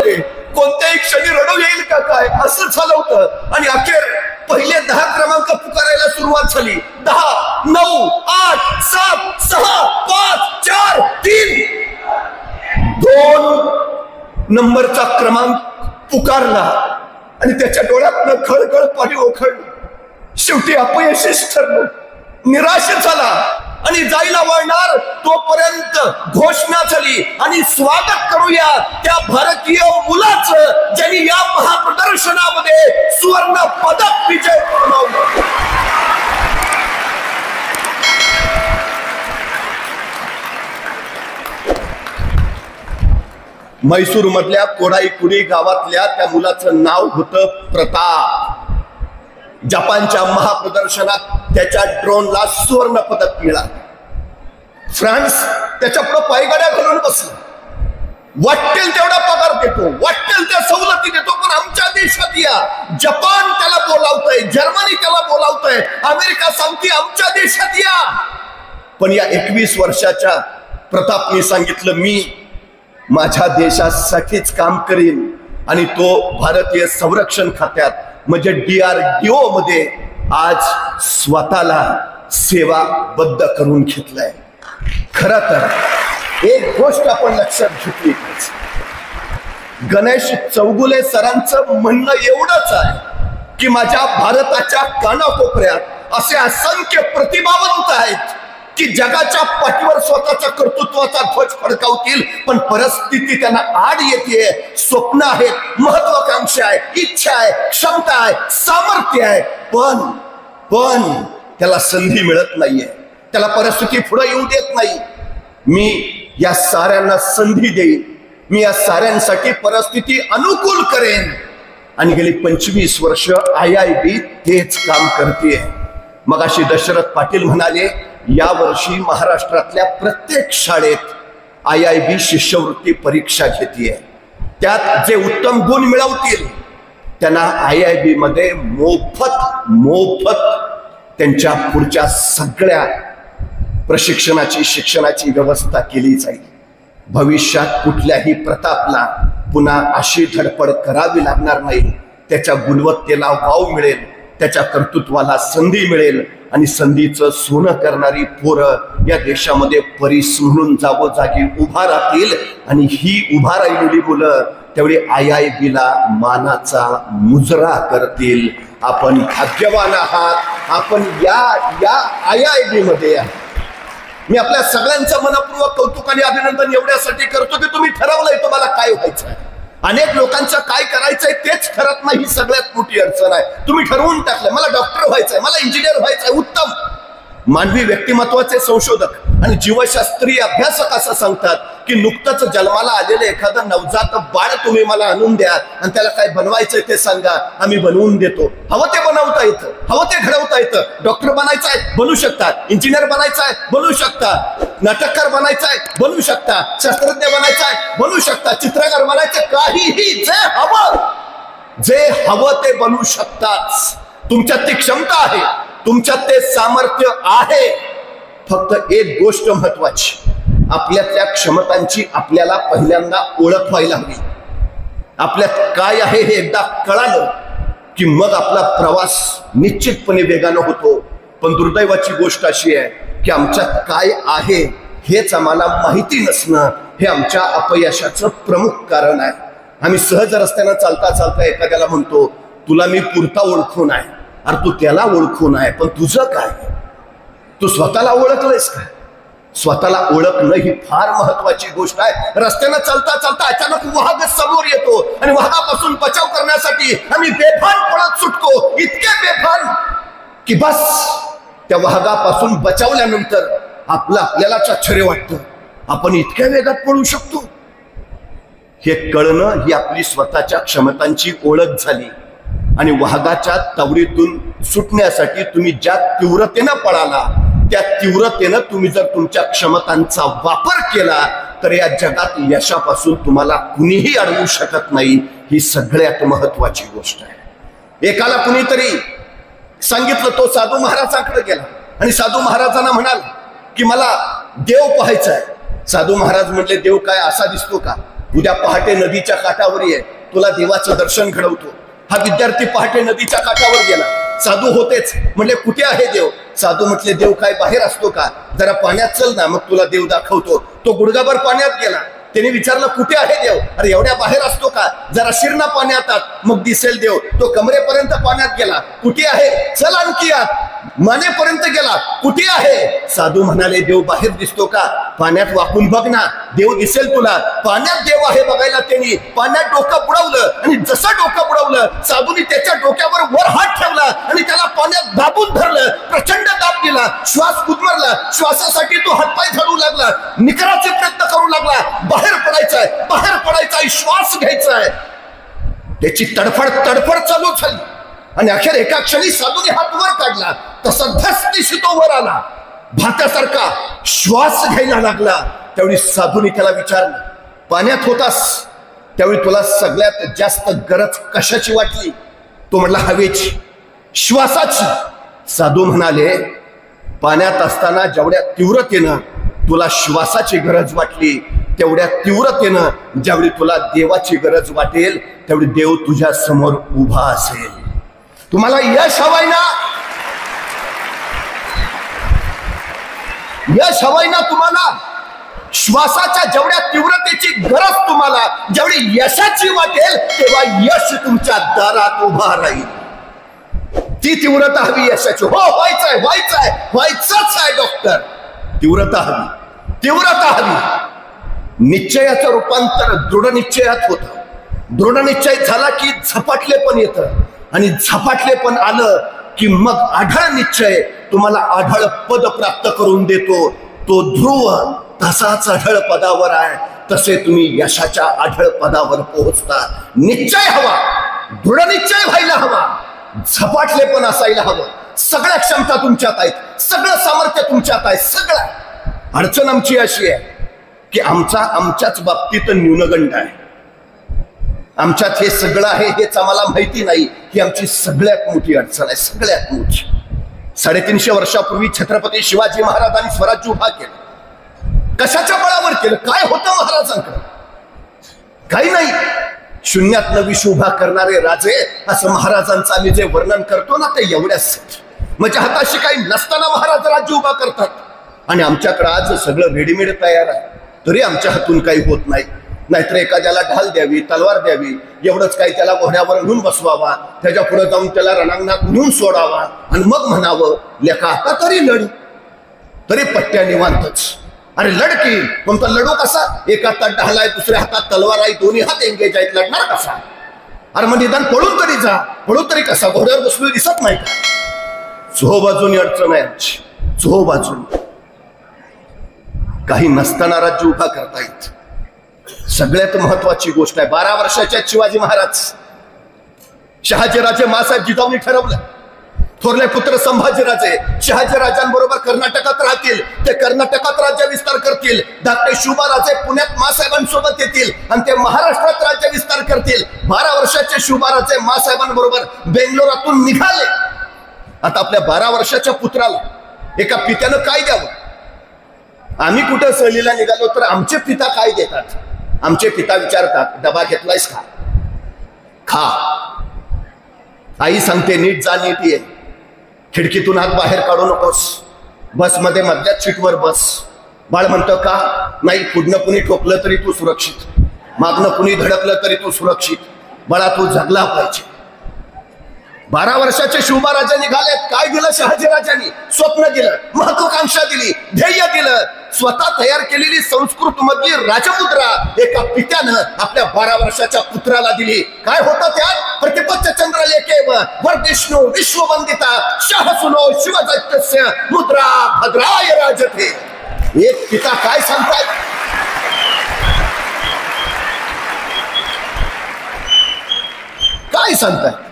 मध्ये कोणत्याही क्षणी रडू येईल का काय असं झालं होतं. आणि अखेर पहिले 10 क्रमांक पुकारायला सुरुवात झाली. 10, 9, 8, 7, 6, 5, 4, 3, 2 नंबरचा क्रमांक पुकारला आणि त्याच्या डोळ्यातनं खळखळ पाणी ओखळलं. शेवटी अपयशीच ठरलं, निराश झाला आणि जायला वळणार तोपर्यंत घोषणा झाली आणि स्वागत करूया त्या भारतीय मुलाचं ज्यांनी या महाप्रदर्शनामध्ये सुवर्ण पदक विजय कमावलं. म्हैसूर मधल्या कोडाईकुडी गावातल्या त्या मुलाचं नाव होतं प्रताप. जपानच्या महाप्रदर्शनात त्याच्या ड्रोनला सुवर्ण पदक मिळालं. फ्रान्स त्याच्या पुढे पायगाड्या घालून बसला. वाटेल तेवढा पगार देतो, वाटेल त्या सवलती देतो, पण आमच्या देशात या. जपान त्याला बोलावतंय, जर्मनी त्याला बोलावतंय, अमेरिका सांगते आमच्या देशात या. पण या 21 वर्षाच्या प्रतापने सांगितलं मी माझ्या देशासाठीच काम करीन. आणि तो भारतीय संरक्षण खात्यात म्हणजे DRDO मध्ये आज स्वतःला सेवाबद्ध करून घेतलंय. खरं तर एक गोष्ट आपण लक्षात घेतली, गणेश चौगुले सरांचं म्हणणं एवढंच आहे की माझ्या भारताच्या कानाकोपऱ्यात असे असंख्य प्रतिभावंत आहेत की जगाच्या पाठीवर स्वतःचा कर्तृत्वाचा ध्वज फडकावतील, पण परिस्थिती त्यांना आड येते. स्वप्न आहेत, महत्वाकांक्षा आहे, इच्छा आहे, क्षमता आहे, सामर्थ्य आहे, पण त्याला संधी मिळत नाहीये, त्याला परिस्थिती पुढे येऊ देत नाही. मी या साऱ्यांना संधी देईन, मी या साऱ्यांसाठी परिस्थिती अनुकूल करेन. आणि गेली 25 वर्ष IIB तेच काम करते. मगाशी दशरथ पाटील म्हणाले या वर्षी महाराष्ट्रातल्या प्रत्येक शाळेत IIB शिष्यवृत्ती परीक्षा घेते. त्यात जे उत्तम गुण मिळवतील त्यांना IIB मध्ये मोफत त्यांच्या पुढच्या सगळ्या प्रशिक्षणाची शिक्षणाची व्यवस्था केली जाईल. भविष्यात कुठल्याही प्रतापला पुन्हा अशी धडपड करावी लागणार नाही. त्याच्या गुणवत्तेला वाव मिळेल, त्याच्या कर्तृत्वाला संधी मिळेल आणि संधीचं सोनं करणारी पोरं या देशामध्ये परीस म्हणून जागोजागी उभा राहतील. आणि ही उभा राहिलेली मुलं तेवढी IIBला मानाचा मुजरा करतील. आपण भाग्यवान आहात, आपण या IIB मध्ये आहे. मी आपल्या सगळ्यांचं मनपूर्वक कौतुक आणि अभिनंदन एवढ्यासाठी करतो की तुम्ही ठरवलंय तुम्हाला काय व्हायचं आहे. अनेक लोकांचं काय करायचंय तेच ठरत नाही, ही सगळ्यात मोठी अडचण आहे. तुम्ही ठरवून टाकलंय मला डॉक्टर व्हायचंय, मला इंजिनियर व्हायचंय, उत्तम. मानवी व्यक्तिमत्वाचे संशोधक आणि जीवशास्त्रीय अभ्यासक असं सांगतात की नुकतंच जन्माला आलेलं एखादं नवजात बाळ तुम्ही मला आणून द्या आणि त्याला काय बनवायचंय ते सांगा, आम्ही बनवून देतो. हवं ते बनवता येतं, हवं ते घडवता येतं. डॉक्टर बनायचं आहे बनू शकतात, इंजिनियर बनायचं आहे बनू शकतात, नाटककार बनायचं आहे बनू शकता, शास्त्रज्ञ बनायचं आहे बनू शकता, चित्रकार बनायचं, काहीही जे हवं ते बनू शकतात. तुमच्यात ती क्षमता आहे, तुमच्यात ते सामर्थ्य आहे. फक्त एक गोष्ट महत्वाची, आपल्यातल्या क्षमतांची आपल्याला पहिल्यांदा ओळख व्हायला हवी. आपल्यात काय आहे हे एकदा कळालं की मग आपला प्रवास निश्चितपणे वेगानं होतो. पण दुर्दैवाची गोष्ट अशी आहे की आमच्यात काय आहे हेच आम्हाला माहिती नसणं हे आमच्या अपयशाचं प्रमुख कारण आहे. आम्ही सहज रस्त्यानं चालता चालता एखाद्याला म्हणतो तुला मी पुरता ओळखून आहे. अरे तू त्याला ओळखून आहे, पण तुझं काय? तू स्वतःला ओळखलंयस का? स्वतःला ओळखणं ही फार महत्वाची गोष्ट आहे. रस्त्यानं चालता चालता अचानक वाघ समोर येतो आणि वाघापासून बचाव करण्यासाठी आम्ही बेभान पळत सुटतो, इतके बेभान की बस त्या वाघापासून बचावल्यानंतर आपल्यालाच आश्चर्य वाटतं आपण इतक्या वेगात पळू शकतो. हे कळणं ही आपली स्वतःच्या क्षमतांची ओळख झाली. आणि वाघाच्या तावडीतून सुटण्यासाठी तुम्ही ज्या तीव्रतेनं पळाला त्या तीव्रतेनं तुम्ही जर तुमच्या क्षमतांचा वापर केला तर या जगात यशापासून तुम्हाला कुणीही अडवू शकत नाही. ही सगळ्यात महत्वाची गोष्ट आहे. एकाला कुणीतरी सांगितलं, तो साधू महाराजांकडे गेला आणि साधू महाराजांना म्हणाला की मला देव पाहायचा आहे. साधू महाराज म्हटले देव काय असा दिसतो का? उद्या पहाटे नदीच्या काठावर ये, तुला देवाचं दर्शन घडवतो. हा विद्यार्थी पहाटे नदीच्या काठावर गेला. साधू होतेच. म्हणले कुठे आहे देव? साधू म्हटले देव काय बाहेर असतो का? जरा पाण्यात चल ना, मग तुला देव दाखवतो. तो गुडघाभर पाण्यात गेला. त्याने विचारलं कुठे आहे देव? अरे एवढ्या बाहेर असतो का? जरा शिरणा पाण्यात आत, मग दिसेल देव. तो कमरेपर्यंत पाण्यात गेला. कुठे आहे? चल आणखी आत. मानेपर्यंत गेला. कुठे आहे? साधू म्हणाले देव बाहेर दिसतो का? पाण्यात वाकून बघ ना, देव दिसेल तुला. पाण्यात देव आहे बघायला त्यांनी पाण्यात डोकं बुडवलं, आणि जसं डोकं बुडवलं साधूने त्याच्या डोक्यावर वर हात ठेवला आणि त्याला पाण्यात दाबून धरलं. प्रचंड दाब दिला. श्वास गुदमरला. श्वासासाठी तो हातपाय धरू लागला. निकराचे प्रयत्न करू लागला. बाहेर पडायचाय, बाहेर पडायचाय, श्वास घ्यायचाय. त्याची तडफड चालू झाली. आणि अखेर एका क्षणी साधूने हात वर काढला. तसा धस्तीशी तो वर आला. भात्यासारखा श्वास घ्यायला लागला. त्यावेळी साधूने त्याला विचारलं, पाण्यात होतास त्यावेळी तुला सगळ्यात जास्त गरज कशाची वाटली? तो म्हणला हवेची, श्वासाची. साधू म्हणाले पाण्यात असताना जेवढ्या तीव्रतेनं तुला श्वासाची गरज वाटली, तेवढ्या तीव्रतेनं ज्यावेळी तुला देवाची गरज वाटेल त्यावेळी देव तुझ्या समोर उभा असेल. तुम्हाला यश हवंय ना? यश हवंय ना तुम्हाला? श्वासाच्या जेवढ्या तीव्रतेची गरज तुम्हाला जेवढी यशाची वाटेल तेव्हा यश तुमच्या दारात उभा राहील. ती तीव्रता हवी यशाची. हो व्हायचंय, व्हायचंच आहे डॉक्टर. तीव्रता हवी. निश्चयाचं रूपांतर दृढ निश्चयात होतं. दृढ निश्चय झाला की झपाटले पण येतं, आणि झपाटले पण आलं की मग आढळ निश्चय तुम्हाला आढळ पद प्राप्त करून देतो. तो ध्रुव तसाच आढळ पदावर आहे. तसे तुम्ही यशाच्या आढळ पदावर पोहोचता. निश्चय हवा, दृढ निश्चय व्हायला हवा, झपाटले पण असायला हवं. सगळ्या क्षमता तुमच्यात आहेत, सगळं सामर्थ्य तुमच्यात आहे. सगळं. अडचण आमची अशी आहे की आमच्याच बाबतीत न्यूनगंड आहे. आमच्यात हे सगळं आहे हेच आम्हाला माहिती नाही. ही आमची सगळ्यात मोठी अडचण आहे, सगळ्यात मोठी. 350 वर्षापूर्वी छत्रपती शिवाजी महाराजांनी स्वराज्य उभा केलं. कशाच्या बळावर केलं? काय होतं महाराजांकडे? काही नाही. शून्यातनं विश्व उभा करणारे राजे असं महाराजांचं आम्ही जे वर्णन करतो ना, ते एवढ्याच. म्हणजे हाताशी काही नसताना महाराज राज्य उभा करतात. आणि आमच्याकडे आज सगळं रेडीमेड तयार आहे, तरी आमच्या हातून काही होत नाही. नाहीतर एखाद्याला ढाल द्यावी, तलवार द्यावी, एवढंच काही त्याला घोड्यावर घेऊन बसवावा, त्याच्या पुढे जाऊन त्याला रणांगणात घेऊन सोडावा, आणि मग म्हणावं लेखा आता तरी लढ. तरी पट्ट्या निवांतच. अरे लढकी पण तो लढू कसा? एका हातात ढाल आहे, दुसऱ्या हातात तलवार आहे, दोन्ही हात एंगेज आहेत, लढणार कसा? अरे मग निदान पळून तरी जा. पळून तरी कसा? घोड्यावर बसलो दिसत नाही का? चोहोबाजूनी अडचण आहे आमची, चोहोबाजूनी. काही नसताना राज्य उभा करता येत. सगळ्यात महत्वाची गोष्ट आहे, 12 वर्षाच्या शिवाजी महाराज शहाजीराजे मासाहेब जिजाऊंनी ठरवलं, थोरले पुत्र संभाजीराजे शहाजीराजांबरोबर कर्नाटकात राहतील. ते कर्नाटकात राज्य विस्तार करतील. धाकटे शिवबाराजे पुण्यात मासाहेबांसोबत येतील आणि ते महाराष्ट्रात राज्य विस्तार करतील. 12 वर्षाचे शिवबाराजे मासाहेबांबरोबर बेंगलोरातून निघाले. आता आपल्या 12 वर्षाच्या पुत्राला एका पित्यानं काय द्यावं? आम्ही कुठं सहलीला निघालो तर आमचे पिता काय देतात? आमचे पिता विचारतात, डबा घेतलायस का? खा. आई सांगते नीट जा, नीट ये. खिडकीतून हात बाहेर काढू नकोस. बसमध्ये मधल्या सीटवर बस. बाळ म्हणतं का? नाही, पुढनं कुणी ठोकलं तरी तू सुरक्षित, मागनं कुणी धडकलं तरी तू सुरक्षित. बाळा तू जगला पाहिजे. 12 वर्षाचे शिवबाराजे निघालेत. काय दिलं शहाजीराजांनी? स्वप्न दिलं, महत्वाकांक्षा दिली, ध्येय दिलं. स्वतः तयार केलेली संस्कृत मधली राजमुद्रा एका पित्यानं आपल्या 12 वर्षाच्या पुत्राला दिली. काय होतं त्यात? प्रतिपच्च चंद्र लेखेव वर्धिष्णू विश्ववंदिता शाहसुनो शिवदैत्यस्य मुद्रा भद्राय राजते. एक पिता काय सांगतायत? काय सांगतायत?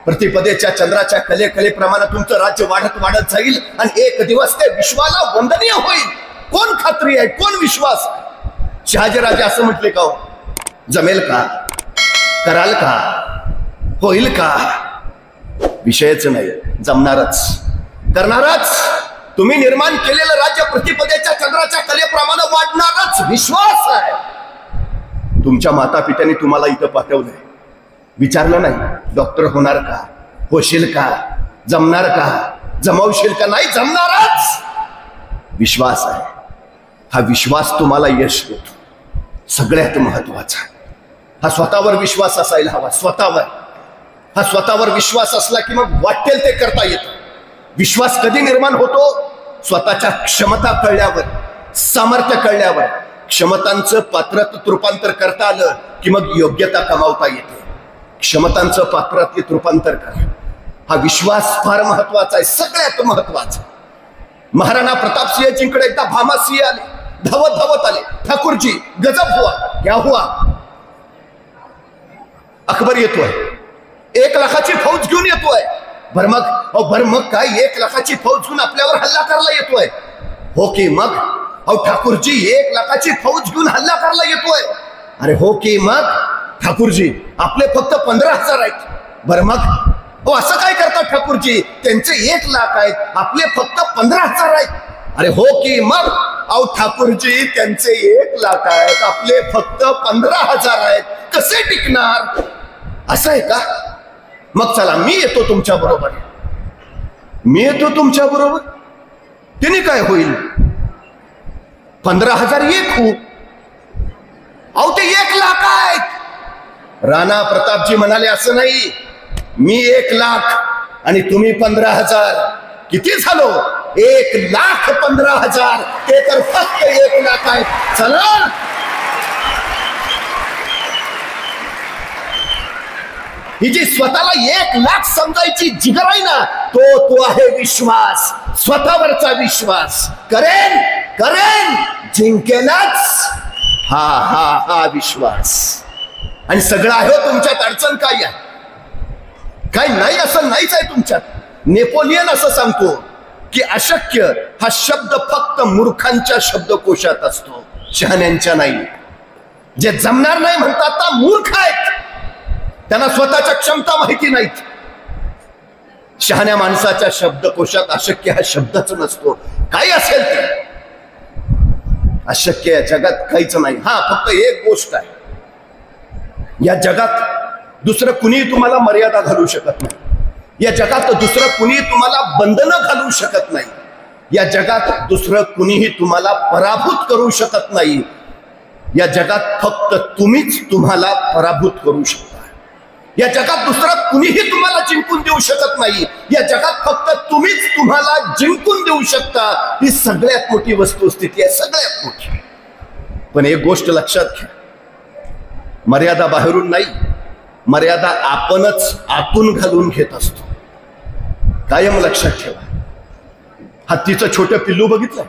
प्रतिपदेच्या चंद्राच्या कलेप्रमाणे तुमचं राज्य वाढत वाढत जाईल आणि एक दिवस ते विश्वाला वंदनीय होईल. कोण खात्री आहे? कोण विश्वास? शहाजीराजे असं म्हटले का? जमेल का? कराल का? होईल का? विषयच नाही. जमणारच, करणारच. तुम्ही निर्माण केलेलं राज्य प्रतिपदेच्या चंद्राच्या कलेप्रमाणे वाढणारच. विश्वास आहे. तुमच्या माता पित्याने तुम्हाला इथं पाठवलंय, विचारलं नाही डॉक्टर होणार का, होशील का, जमणार का, जमवशील का? नाही, जमणारच. विश्वास आहे, हा विश्वास तुम्हाला यश देतो. सगळ्यात महत्वाचा हा स्वतःवर विश्वास असायला हवा. स्वतःवर हा स्वतःवर विश्वास असला की मग वाटेल ते करता येतं. विश्वास कधी निर्माण होतो? स्वतःच्या क्षमता कळल्यावर, सामर्थ्य कळल्यावर. क्षमतांचं पात्रात रूपांतर करता आलं की मग योग्यता कमावता येते. क्षमतांचं पात्रात रूपांतर करा. हा विश्वास फार महत्वाचा आहे, सगळ्यात महत्वाचा. महाराणा प्रतापसिंहजींकडे एकदा भामासिंह आले, धावत धावत आले. ठाकूरजी गजब हुआ, क्या हुआ? अकबर येतोय, 1 लाखाची फौज घेऊन येतोय. मग काय 1 लाखाची फौज घेऊन आपल्यावर हल्ला करायला येतोय? हो की मग. ठाकूरजी 1 लाखाची फौज घेऊन हल्ला करायला येतोय? अरे हो की मग. ठाकूरजी आपले फक्त 15,000 आहेत. मग असं काय करतात ठाकूरजी? त्यांचे 1 लाख आहेत, आपले फक्त 15,000 आहेत. अरे हो की मग. ठाकूरजी त्यांचे 1 लाख आहेत, आपले फक्त 15,000 आहेत. कसे टिकणार? असं आहे का? मग चला मी येतो तुमच्या बरोबर. मी येतो तुमच्या बरोबर. तिने काय होईल? 15,000 एक हो. ते 1 लाख आहेत. राणा प्रतापजी म्हणाले असं नाही, मी 1 लाख आणि तुम्ही 15,000. किती झालो? 1,15,000. ते तर फक्त 1 लाख आहेत. चला. ही जी स्वतःला 1 लाख समजायची जिगर आहे ना, तो आहे विश्वास, स्वतःवरचा विश्वास. करेन जिंकेनच. हा विश्वास. आणि सगळं आहे. तुमच्यात अडचण काय आहे? काय नाही असं नाहीच आहे तुमच्यात. नेपोलियन असं सांगतो की अशक्य हा शब्द फक्त मूर्खांच्या शब्दकोशात असतो, शहाण्यांच्या नाही. जे जमणार नाही म्हणतात ना मूर्ख आहेत, त्यांना स्वतःच्या क्षमता माहिती नाहीत. शहाण्या माणसाच्या शब्दकोशात अशक्य हा शब्दच नसतो. काय असेल ते अशक्य या जगात काहीच नाही. फक्त एक गोष्ट आहे, या जगात दुसरं कुणीही तुम्हाला मर्यादा घालू शकत नाही. या जगात दुसरं कुणी तुम्हाला बंधनं घालू शकत नाही. या जगात दुसरं कुणीही तुम्हाला पराभूत करू शकत नाही. या जगात फक्त तुम्हीच तुम्हाला पराभूत करू शकता. या जगात दुसरं कुणीही तुम्हाला जिंकून देऊ शकत नाही. या जगात फक्त तुम्हीच तुम्हाला जिंकून देऊ शकता. ही सगळ्यात मोठी वस्तुस्थिती आहे, सगळ्यात मोठी. पण एक गोष्ट लक्षात घ्या, मर्यादा बाहेरून नाही, मर्यादा आपणच आतून घालून घेत असतो. कायम लक्षात ठेवा. हत्तीचं छोटं पिल्लू बघितलं,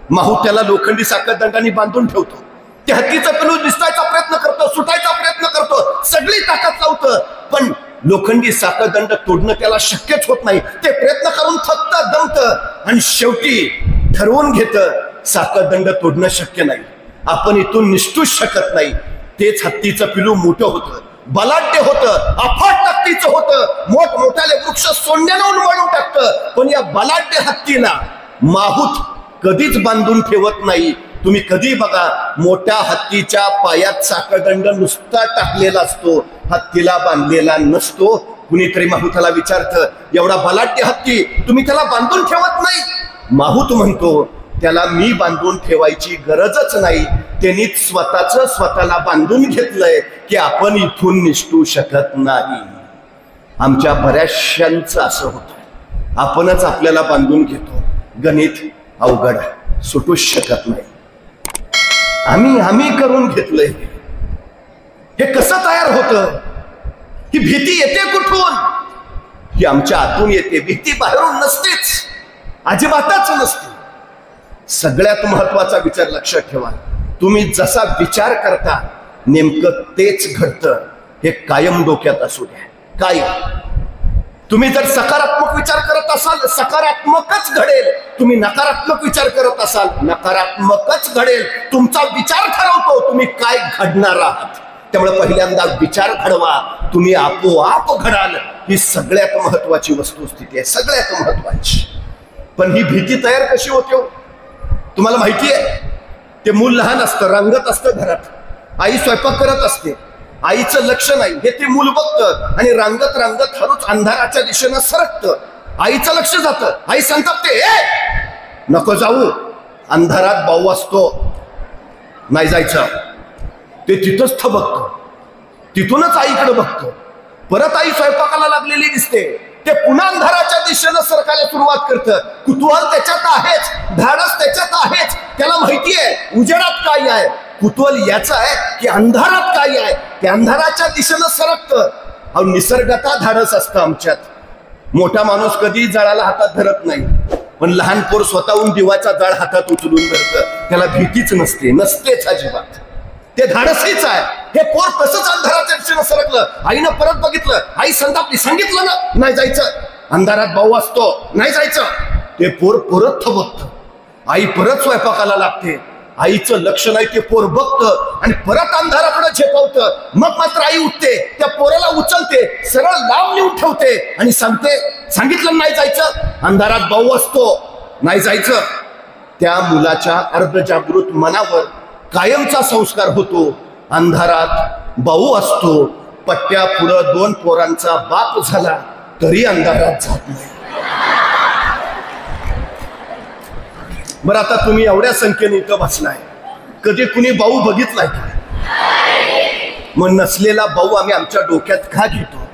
माहू त्याला लोखंडी साखळदंडाने बांधून ठेवतो. ते हत्तीचं पिल्लू दिसतायचा प्रयत्न करतो, सुटायचा प्रयत्न करतो, सगळी ताकद लावतं, पण लोखंडी साखळदंड तोडणं त्याला शक्यच होत नाही. ते प्रयत्न करून थकतं, दमतं आणि शेवटी ठरवून घेतं साखळदंड तोडणं शक्य नाही, आपण इथून निसटूच शकत नाही. तेच हत्तीचं पिल्लू मोठं होतं, बलाढ्य होतं, अफाट ताकदीचं होतं, मोठमोठाले वृक्ष सोंड्यानं उन्मळून टाकतं. पण या बलाढ्य हत्तीला माहूत कधीच बांधून ठेवत नाही. तुम्ही कधी बघा, मोठ्या हत्तीच्या पायात साखळदंड नुसता टाकलेला असतो, हत्तीला बांधलेला नसतो. कुणीतरी माहूताला विचारतं, एवढा बलाढ्य हत्ती तुम्ही त्याला बांधून ठेवत नाही? माहूत म्हणतो, त्याला मी बांधून ठेवायची गरजच नाही, त्यांनीच स्वतःला बांधून घेतलंय की आपण इथून निसटू शकत नाही. आमच्या बऱ्याचशांचं असं होतं, आपणच आपल्याला बांधून घेतो. गणित अवघड, सुटूच शकत नाही. आम्ही करून घेतलंय. हे कसं तयार होतं? ही भीती येते कुठून? ही आमच्या आतून येते. भीती बाहेरून नसतेच, अजिबातच नसते. सगळ्यात महत्वाचा विचार लक्षात ठेवा, तुम्ही जसा विचार करता नेमकं तेच घडतं. हे कायम डोक्यात असू द्या. कायम तुम्ही जर सकारात्मक विचार करत असाल, सकारात्मकच घडेल. तुम्ही नकारात्मक विचार करत असाल, नकारात्मकच घडेल. तुमचा विचार ठरवतो तुम्ही काय घडणार आहात. त्यामुळे पहिल्यांदा विचार घडवा, तुम्ही आपोआप घडाल. ही सगळ्यात महत्वाची वस्तुस्थिती आहे, सगळ्यात महत्वाची. पण ही भीती तयार कशी होते हो? तुम्हाला माहिती आहे, ते मूल लहान असतं, रंगत असतं घरात. आई स्वयंपाक करत असते, आईचं लक्ष नाही हे ते मूल बघतं आणि रांगत रांगत हळूच अंधाराच्या दिशेनं सरकतं. आईचं लक्ष जातं, आई संतापते, नको जाऊ, अंधारात भाऊ असतो, नाही जायचं. ते तिथंच थबकतं, तिथूनच आईकडे बघतो. परत आई स्वयंपाकाला लागलेली दिसते, ते पुन्हा अंधाराच्या दिशेनं सरकायला सुरुवात करतं. कुतूहल त्याच्यात आहेच, धाडस त्याच्यात आहेच, त्याला माहिती आहे उजेडात काय आहे. कुतूहल याचं आहे की अंधारात काय आहे, ते अंधाराच्या दिशेनं सरकतं. अहो, निसर्गता धाडस असतं आमच्यात. मोठा माणूस कधी जाळाला हातात धरत नाही, पण लहान पोर स्वतःहून दिवाचा जाळ हातात उचलून धरतं. त्याला भीतीच नसतेच अजिबात. ते धाडसीच आहे. हे पोर तसंच अंधाराच्या दिशेनं सरकलं. आईनं परत बघितलं, आई संतापली, सांगितलं ना नाही जायचं, अंधारात भाऊ असतो, नाही जायचं. ते पोर परत थबकतं. आई परत स्वयंपाकाला लागते, आईचं लक्ष नाही, ते पोर बघतं आणि परत अंधाराकडे झेपावतं. मग मात्र आई उठते, त्या पोराला उचलते, सरळ लांब नेऊन ठेवते आणि सांगते, सांगितलं नाही जायचं, अंधारात भाऊ असतो, नाही जायचं. त्या मुलाच्या अर्धजागृत मनावर कायमचा संस्कार होतो, अंधारात भाऊ असतो. पट्ट्या पुढं 2 पोरांचा बाप झाला तरी अंधारात जात नाही. बरं, आता तुम्ही एवढ्या संख्येने इथं बसलाय, कधी कुणी भाऊ बघितलाय का? मग नसलेला भाऊ आम्ही आमच्या डोक्यात का घेतो?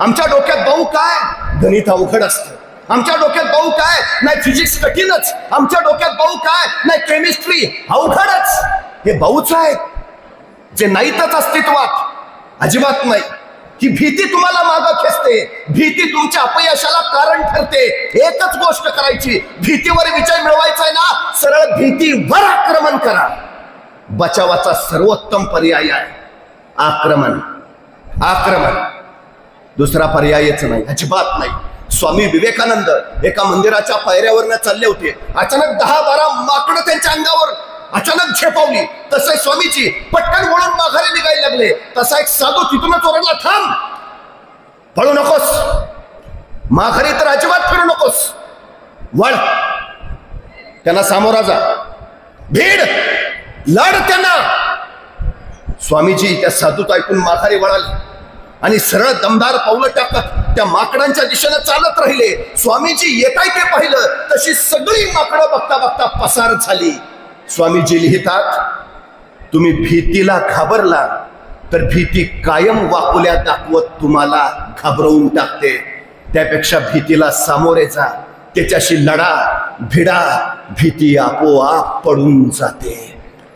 आमच्या डोक्यात भाऊ काय? गणित अवघड असतं. आमच्या डोक्यात भाऊ काय? नाही फिजिक्स कठीणच. आमच्या डोक्यात भाऊ काय? नाही केमिस्ट्री अवघडच. हे भाऊच आहेत जे नाहीतच अस्तित्वात, अजिबात नाही. ही भीती तुम्हाला मागं खेचते, भीती तुमच्या अपयशाला कारण ठरते. एकच गोष्ट करायची, भीतीवर विजय मिळवायचा आहे ना, सरळ भीतीवर आक्रमण करा. बचावाचा सर्वोत्तम पर्याय आहे आक्रमण. आक्रमण, दुसरा पर्यायच नाही, अजिबात नाही. स्वामी विवेकानंद एका मंदिराच्या पायऱ्यावरनं चालले होते, अचानक 10-12 माकडं त्यांच्या अंगावर अचानक झेपावली. तसे स्वामीजी पटकन वळून माघारी निघायला लागले. तसा एक साधू तिथूनच ओरडला, थांब, पळू नकोस, माघारी तर अजिबात फिरू नकोस, वळ, त्यांना सामोरा जा, भीड, लढ त्यांना. स्वामीजी त्या साधूत ऐकून माघारी वळाले आणि सरळ दमदार पावलं टाकत त्या माकडांच्या दिशेनं चालत राहिले. स्वामीजी येताय ते पाहिलं, तशी सगळी माकडं बघता बघता पसार झाली. स्वामीजी लिहितात, तुम्ही भीतीला घाबरला तर भीती कायम वाकुल्या दाखवत तुम्हाला घाबरवून टाकते. त्यापेक्षा भीतीला सामोरे जा, त्याच्याशी लढा, भिडा, भीती आपोआप पडून जाते.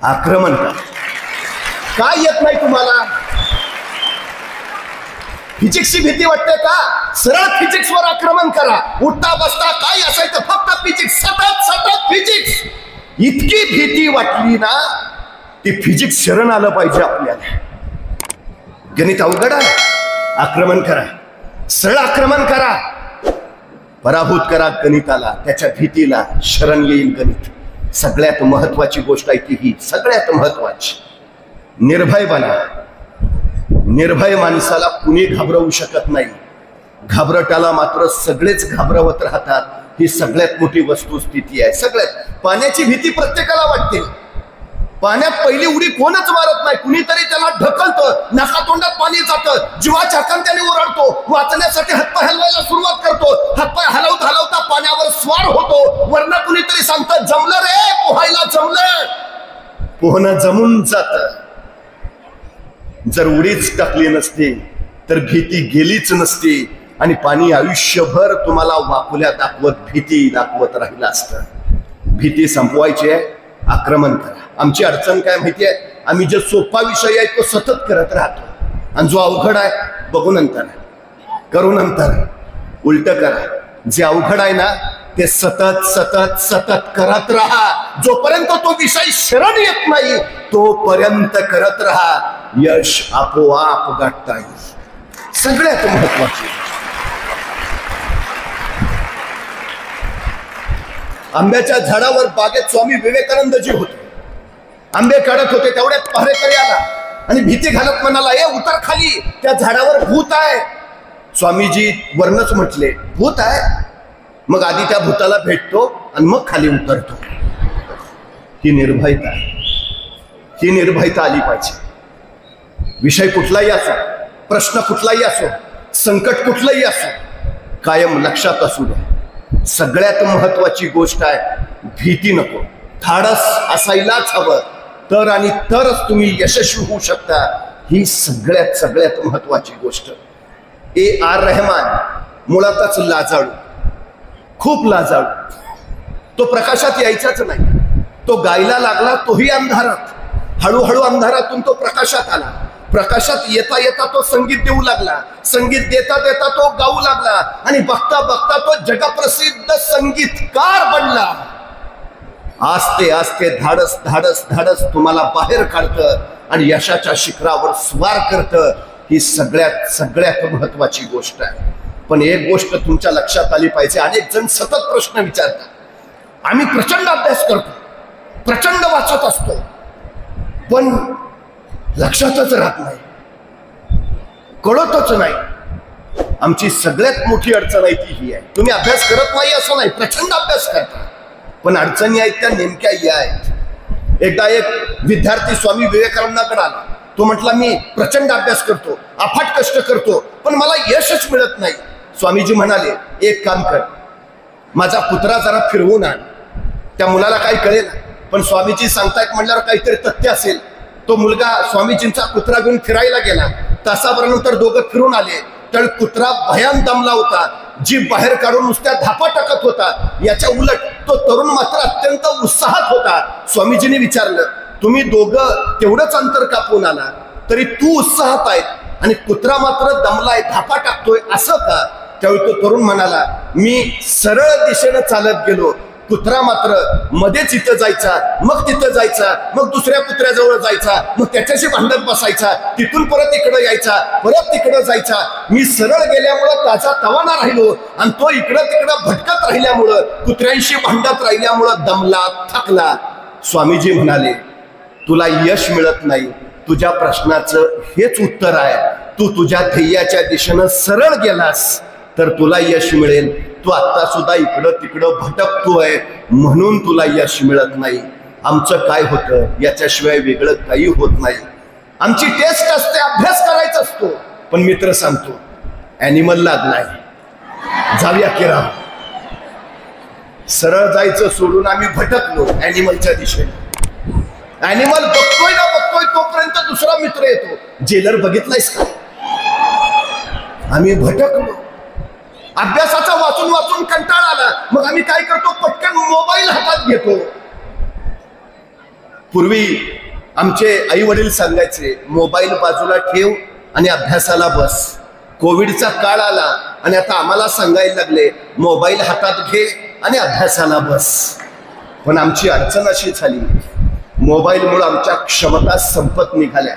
आक्रमण करा. काय येत नाही तुम्हाला? फिजिक्सची भीती वाटते का? सरळ फिजिक्सवर आक्रमण करा. उठता बसता काय असायचं, फक्त फिजिक्स, सतत सतत फिजिक्स. इतकी भीती वाटली ना, ती फिजिक्स शरण आलं पाहिजे आपल्याला. गणित अवघड आहे, आक्रमण करा, सरळ आक्रमण करा, पराभूत करा गणिताला, त्याच्या भीतीला. शरण येईल गणित. सगळ्यात महत्वाची गोष्ट आहे ती ही, सगळ्यात महत्वाची, निर्भय बना. निर्भय माणसाला कुणी घाबरवू शकत नाही, घाबरटाला मात्र सगळेच घाबरवत राहतात. ही सगळ्यात मोठी वस्तुस्थिती आहे. सगळ्यात पाण्याची भीती प्रत्येकाला वाटते. पाण्यात पहिली उडी कोणच मारत नाही, कुणीतरी त्याला ढकलतं, नाकातोंडात पाणी जातं, जीवाच्या त्याने ओरडतो, वाचण्यासाठी हातपाय हलवायला सुरुवात करतो, हातपाय हलवता हलवता पाण्यावर स्वार होतो. वरनं कुणीतरी सांगतं, जमलं रे, पोहायला जमलं. पोहणं जमून जातं. जर उडीच टाकली नसती तर भीती गेलीच नसती आणि पाणी आयुष्यभर तुम्हाला वाकुल्या दाखवत, भीती दाखवत राहिलं असतं. भीती संपवायची आहे, आक्रमण करा. आमची अडचण काय माहिती आहे? आम्ही जो सोपा विषय आहे तो सतत करत राहतो, आणि जो अवघड आहे बघू नंतर, करू नंतर. उलट करा, जे अवघड आहे ना ते सतत सतत सतत करत राहा. जोपर्यंत तो विषय शरण येत नाही तोपर्यंत करत राहा. यश आपोआप गाठता येईल. सगळ्यात महत्वाचे, आंब्याच्या झाडावर बागेत स्वामी विवेकानंदजी होते. आंबे काढत होते, तेवढ्यात पहारेकरी आला आणि भीती घालत म्हणाला, ए उतर खाली, त्या झाडावर भूत आहे. स्वामीजी वरनच म्हटले, भूत आहे? मग आधी त्या भूताला भेटतो आणि मग खाली उतरतो. ही निर्भयता. ही निर्भयता आली पाहिजे. विषय कुठलाही असो, प्रश्न कुठलाही असो, संकट कुठलंही असो, कायम लक्षात असू द्या, सगळ्यात महत्वाची गोष्ट आहे भीती नको. धाडस असायलाच हवं, तर आणि तरच तुम्ही यशस्वी होऊ शकता. ही सगळ्यात महत्वाची गोष्ट. A.R. रहमान मुळातच लाजाळू, खूप लाजाळू. तो प्रकाशात यायचाच नाही. तो गायला लागला तोही अंधारात. हळूहळू अंधारातून तो प्रकाशात आला. प्रकाशात येता येता तो संगीत देऊ लागला. संगीत देता देता तो गाऊ लागला. आणि बघता बघता तो जगप्रसिद्ध संगीतकार बनला. आस्ते आस्ते धाडस धाडस धाडस तुम्हाला बाहेर काढतं आणि यशाच्या शिखरावर स्वार करतं. ही सगळ्यात महत्वाची गोष्ट आहे. पण एक गोष्ट तुमच्या लक्षात आली पाहिजे. अनेक जण सतत प्रश्न विचारतात. आम्ही प्रचंड अभ्यास करतो, प्रचंड वाचत असतो, पण लक्षातच राहत नाही, कळतच नाही. आमची सगळ्यात मोठी अडचण आहे ती ही आहे. तुम्ही अभ्यास करत नाही असं नाही, प्रचंड अभ्यास करता, पण अडचणी आहेत त्या नेमक्या या आहेत. एकदा एक विद्यार्थी स्वामी विवेकानंदांकडे आला. तो म्हटला मी प्रचंड अभ्यास करतो, अफाट कष्ट करतो, पण मला यशच मिळत नाही. स्वामीजी म्हणाले एक काम कर, माझा कुत्रा जरा फिरवून आण. त्या मुलाला काही कळेल, पण स्वामीजी सांगतायत म्हटल्यावर काहीतरी तथ्य असेल. तो मुलगा स्वामीजींचा कुत्रा घेऊन फिरायला गेला. तासाभरानंतर दोघं फिरून आले तर कुत्रा भयान दमला होता. जीभ बाहेर काढून नुसत्या धापा टाकत होता. याच्या उलट तो तरुण मात्र अत्यंत उत्साहात होता. स्वामीजींनी विचारलं तुम्ही दोघं तेवढंच अंतर कापून आला तरी तू उत्साहात आहे आणि कुत्रा मात्र दमलाय, धापा टाकतोय, असं का? त्यावेळी तो तरुण म्हणाला मी सरळ दिशेनं चालत गेलो, कुत्रा मात्र मध्येच इथं जायचा, मग तिथं जायचा, मग दुसऱ्या कुत्र्याजवळ जायचा, मग त्याच्याशी भांडत बसायचा, तिथून परत इकडं यायचा, परत तिकडं जायचा. मी सरळ गेल्यामुळं ताजा तवाना राहिलो आणि तो इकडं तिकडं भटकत राहिल्यामुळं, कुत्र्यांशी भांडत राहिल्यामुळं दमला, थकला. स्वामीजी म्हणाले तुला यश मिळत नाही, तुझ्या प्रश्नाचं हेच उत्तर आहे. तू तुझ्या ध्येयाच्या दिशेनं सरळ गेलास तर तुला यश मिळेल. तू आता सुद्धा इकडं तिकडं भटकतोय म्हणून तुला यश मिळत नाही. आमचं काय होतं याच्याशिवाय वेगळं काही होत नाही. आमची टेस्ट असते, अभ्यास करायचा असतो, पण मित्र सांगतो ॲनिमल लागलाय, जाऊया की राव. सरळ जायचं सोडून आम्ही भटकलो ॲनिमलच्या दिशेने. ॲनिमल बघतोय ना बघतोय तोपर्यंत दुसरा मित्र येतो. जेलर बघितलायस का? आम्ही भटकलो. अभ्यासाचा वाचून वाचून कंटाळा आला, मग आम्ही काय करतो, पटकन मोबाईल हातात घेतो. पूर्वी आमचे आई वडील सांगायचे मोबाईल बाजूला ठेव आणि अभ्यासाला बस. कोविडचा काळ आला आणि आता आम्हाला सांगायला लागले मोबाईल हातात घे आणि अभ्यासाला बस. पण आमची अडचण अशी झाली, मोबाईलमुळे आमच्या क्षमता संपत निघाल्या,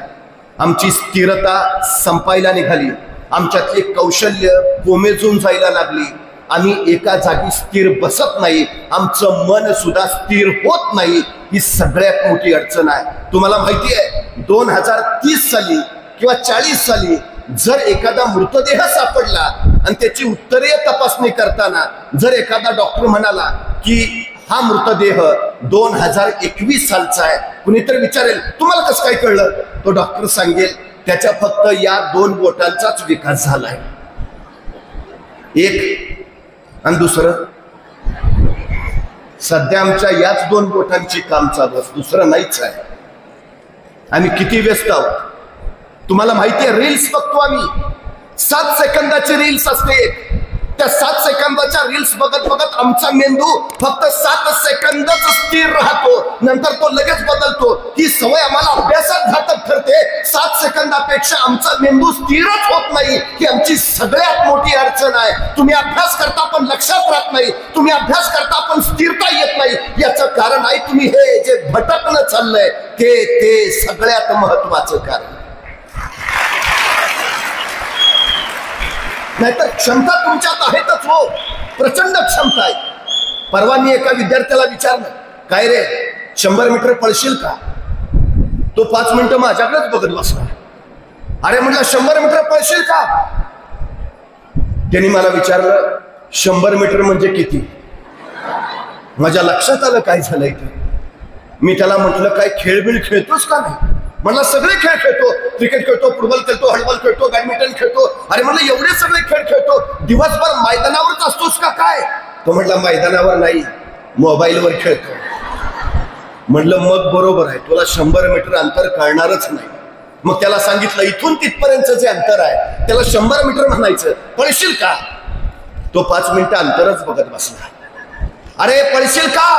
आमची स्थिरता संपायला निघाली, आमच्यातले कौशल्य कोमेजून जायला लागली. आम्ही एका जागी स्थिर बसत नाही, आमचं मन सुद्धा स्थिर होत नाही. ही सगळ्यात मोठी अडचण आहे. तुम्हाला माहिती आहे 2030 साली किंवा 40 साली जर एखादा मृतदेह सापडला आणि त्याची उत्तरीय तपासणी करताना जर एखादा डॉक्टर म्हणाला की हा मृतदेह 2021 सालचा आहे, कुणीतरी विचारेल तुम्हाला कसं काय कळलं? तो डॉक्टर सांगेल त्याच्या फक्त या 2 बोटांचाच विकास झालाय, एक आणि दुसरं. सध्या आमच्या याच 2 बोटांची काम चालू, दुसरं नाहीच आहे. आम्ही किती व्यस्त आहोत तुम्हाला माहिती आहे. रील्स बघतो आम्ही, 7 सेकंदाची रील्स असते. त्या 7 सेकंदाच्या रील्स बघत बघत आमचा मेंदू फक्त 7 सेकंदच स्थिर राहतो, नंतर तो लगेच बदलतो. ही सवय आम्हाला अभ्यासात घातक ठरते. 7 सेकंदापेक्षा आमचा मेंदू स्थिरच होत नाही. ही आमची सगळ्यात मोठी अडचण आहे. तुम्ही अभ्यास करता पण लक्षात राहत नाही, तुम्ही अभ्यास करता पण स्थिरता येत नाही. याचं कारण आहे तुम्ही हे जे भटकणं चाललंय ते सगळ्यात महत्वाचं कारण. नाहीतर क्षमता तुमच्यात आहेतच हो, प्रचंड क्षमता आहे. परवा मी एका विद्यार्थ्याला विचारलं काय रे 100 मीटर पळशील का? तो 5 मिनिटं माझ्याकडेच बघत बसला. अरे म्हटलं 100 मीटर पळशील का? त्यांनी मला विचारलं 100 मीटर म्हणजे किती? माझ्या लक्षात आलं काय झालंय ते. मी त्याला म्हटलं काय खेळबिळ खेळतोस का नाही? म्हणला सगळे खेळ खेळतो, क्रिकेट खेळतो, फुटबॉल खेळतो, हॉलीबॉल खेळतो, बॅडमिंटन खेळतो. अरे म्हणलं एवढे सगळे खेळ खेळतो, दिवसभर मैदानावरच असतोस का काय? तो म्हटला मैदानावर नाही, मोबाईलवर खेळतो. म्हणलं मग बरोबर आहे, तुला 100 मीटर अंतर कळणारच नाही. मग त्याला सांगितलं इथून तिथपर्यंत जे अंतर आहे त्याला 100 मीटर म्हणायचं, पळशील का? तो 5 मिनिटं अंतरच बघत बसला. अरे पळशील का?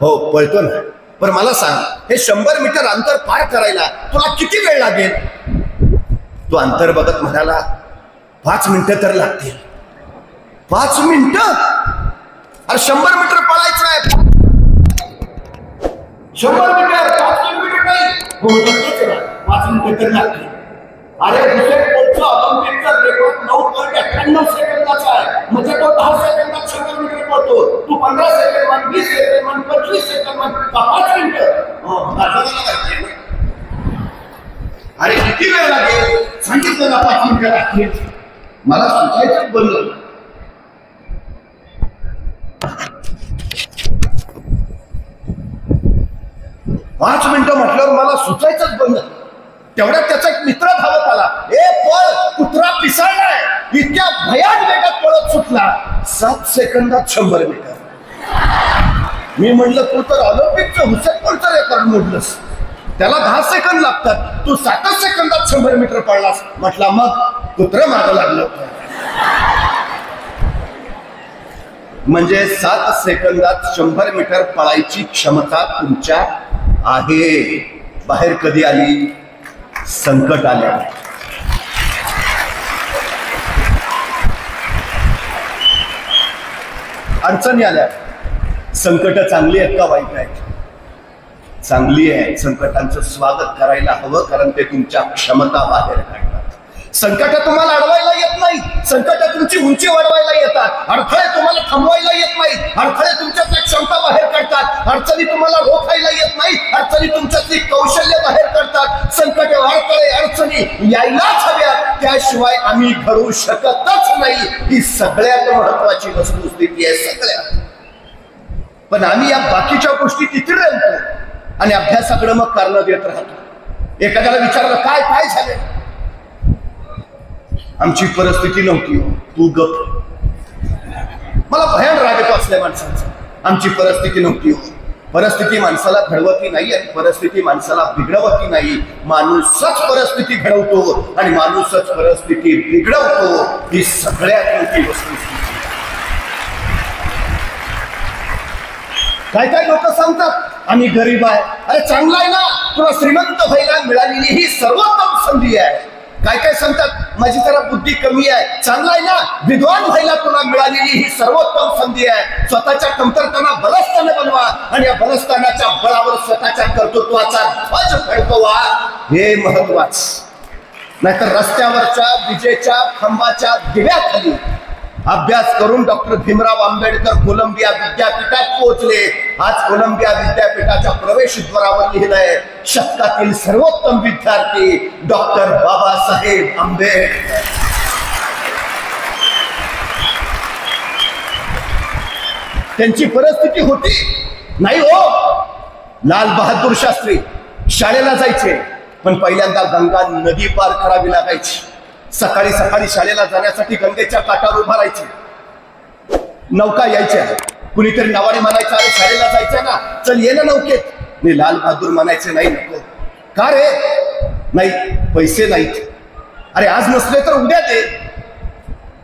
हो पळतो ना, पण मला सांग हे 100 मीटर अंतर पार करायला तुला किती वेळ लागेल? तो अंतर बघत म्हणाला 5 मिनिटं तर लागतील. 5 मिनिटं? अरे 100 मीटर पळायचं आहे, 100 मीटर 5 किलोमीटर नाही. हो 5 मिनिटं तर लागतील. अरे हुसेन बोल्टचा ऑलिम्पिकचा रेकॉर्ड 9.98 सेकंदाचा आहे, म्हणजे तो 10 सेकंदात 100 मीटर पळतो. तू 15 सेकंद म्हण, 20 सेकंद म्हण, 25 सेकंद म्हण, 5 मिनिटं. अरे किती वेळ लागेल? सांगितलं ना 5 मिनिटं लागतील. मला सुचायचं बोललं. पाच मिनिटं म्हटल्यावर मला सुचायचंच बंद. तेवढ्यात त्याचा एक मित्र धावत आला. ए पळ, कुत्रा पिसाळलाय. इतक्या भयान वेगात पळत सुटला. 7 सेकंदात 100 मीटर. मी म्हणलं तू तर ऑलिम्पिकचं हुसेन बोल्टचं रेकॉर्ड मोडलंस, त्याला 10 सेकंद लागतात, तू 7 सेकंदात 100 मीटर पळलास. म्हटला मग कुत्र मागं लागलं. म्हणजे 7 सेकंदात 100 मीटर पळायची क्षमता तुमच्या आहे. बाहेर कधी आली? संकट आल्या. अडचणी आल्या. संकट चांगली आहेत का वाईट आहेत? चांगली आहे. संकटांचं स्वागत करायला हवं, कारण ते तुमच्या क्षमता बाहेर काढतात. संकट तुम्हाला अडवायला येत नाही, संकट तुमची उंची वाढवायला येतात. अडथळे तुम्हाला थांबवायला येत नाही, अडथळे तुमच्यातल्या क्षमता बाहेर काढतात. अडचणी तुम्हाला रोखायला येत नाही, अडचणी तुमच्यातली कौशल्य बाहेर काढतात. संकट अडथळे अडचणी यायलाच हव्यात, त्याशिवाय आम्ही घडू शकतच नाही. ही सगळ्यात महत्वाची वस्तुस्थिती आहे सगळ्यात. पण आम्ही या बाकीच्या गोष्टी तिथे रमतो आणि अभ्यासाकडे मग कारण देत राहतो. एखाद्याला विचारलं काय काय झालं? आमची परिस्थिती नव्हती. तू गप. मला भयान राग येतो असल्या माणसांचा. आमची परिस्थिती नव्हती. परिस्थिती माणसाला घडवती नाही आणि परिस्थिती माणसाला बिघडवती नाही. माणूसच परिस्थिती घडवतो आणि माणूसच परिस्थिती बिघडवतो. ही सगळ्यात मोठी वस्तुस्थिती. काय काय लोक सांगतात आम्ही गरीब आहे. अरे चांगला आहे ना, तुला श्रीमंत व्हायला मिळालेली ही सर्वोत्तम संधी आहे. काय काय सांगतात माझी जरा बुद्धी कमी आहे. चांगला आहे ना, विद्वान व्हायला तुला मिळालेली ही सर्वोत्तम संधी आहे. स्वतःच्या कमतरताना बलस्थान बनवा आणि या बलस्थानाच्या बळावर स्वतःच्या कर्तृत्वाचा ध्वज फडकवा. हे महत्वाचं. नाहीतर रस्त्यावरच्या विजेच्या खांबाच्या दिव्याखाली अभ्यास करून डॉक्टर भीमराव आंबेडकर कोलंबिया विद्यापीठात पोहोचले. आज कोलंबिया विद्यापीठाच्या प्रवेशद्वारावर लिहिलंय शतकातील सर्वोत्तम विद्यार्थी डॉक्टर बाबासाहेब आंबेडकर. त्यांची परिस्थिती होती नाही हो. लाल बहादूर शास्त्री शाळेला जायचे, पण पहिल्यांदा गंगा नदी पार करावी लागायची. सकाळी सकाळी शाळेला जाण्यासाठी गंगेच्या काठावर उभा राहायचे. नौका यायच्या, कुणीतरी नावाने म्हणायचं अरे शाळेला जायचं ना, चल ये ना नौकेत. मी लाल बहादूर म्हणायचे नाही नको. का रे? नाही पैसे नाहीत. अरे आज नसले तर उद्या दे.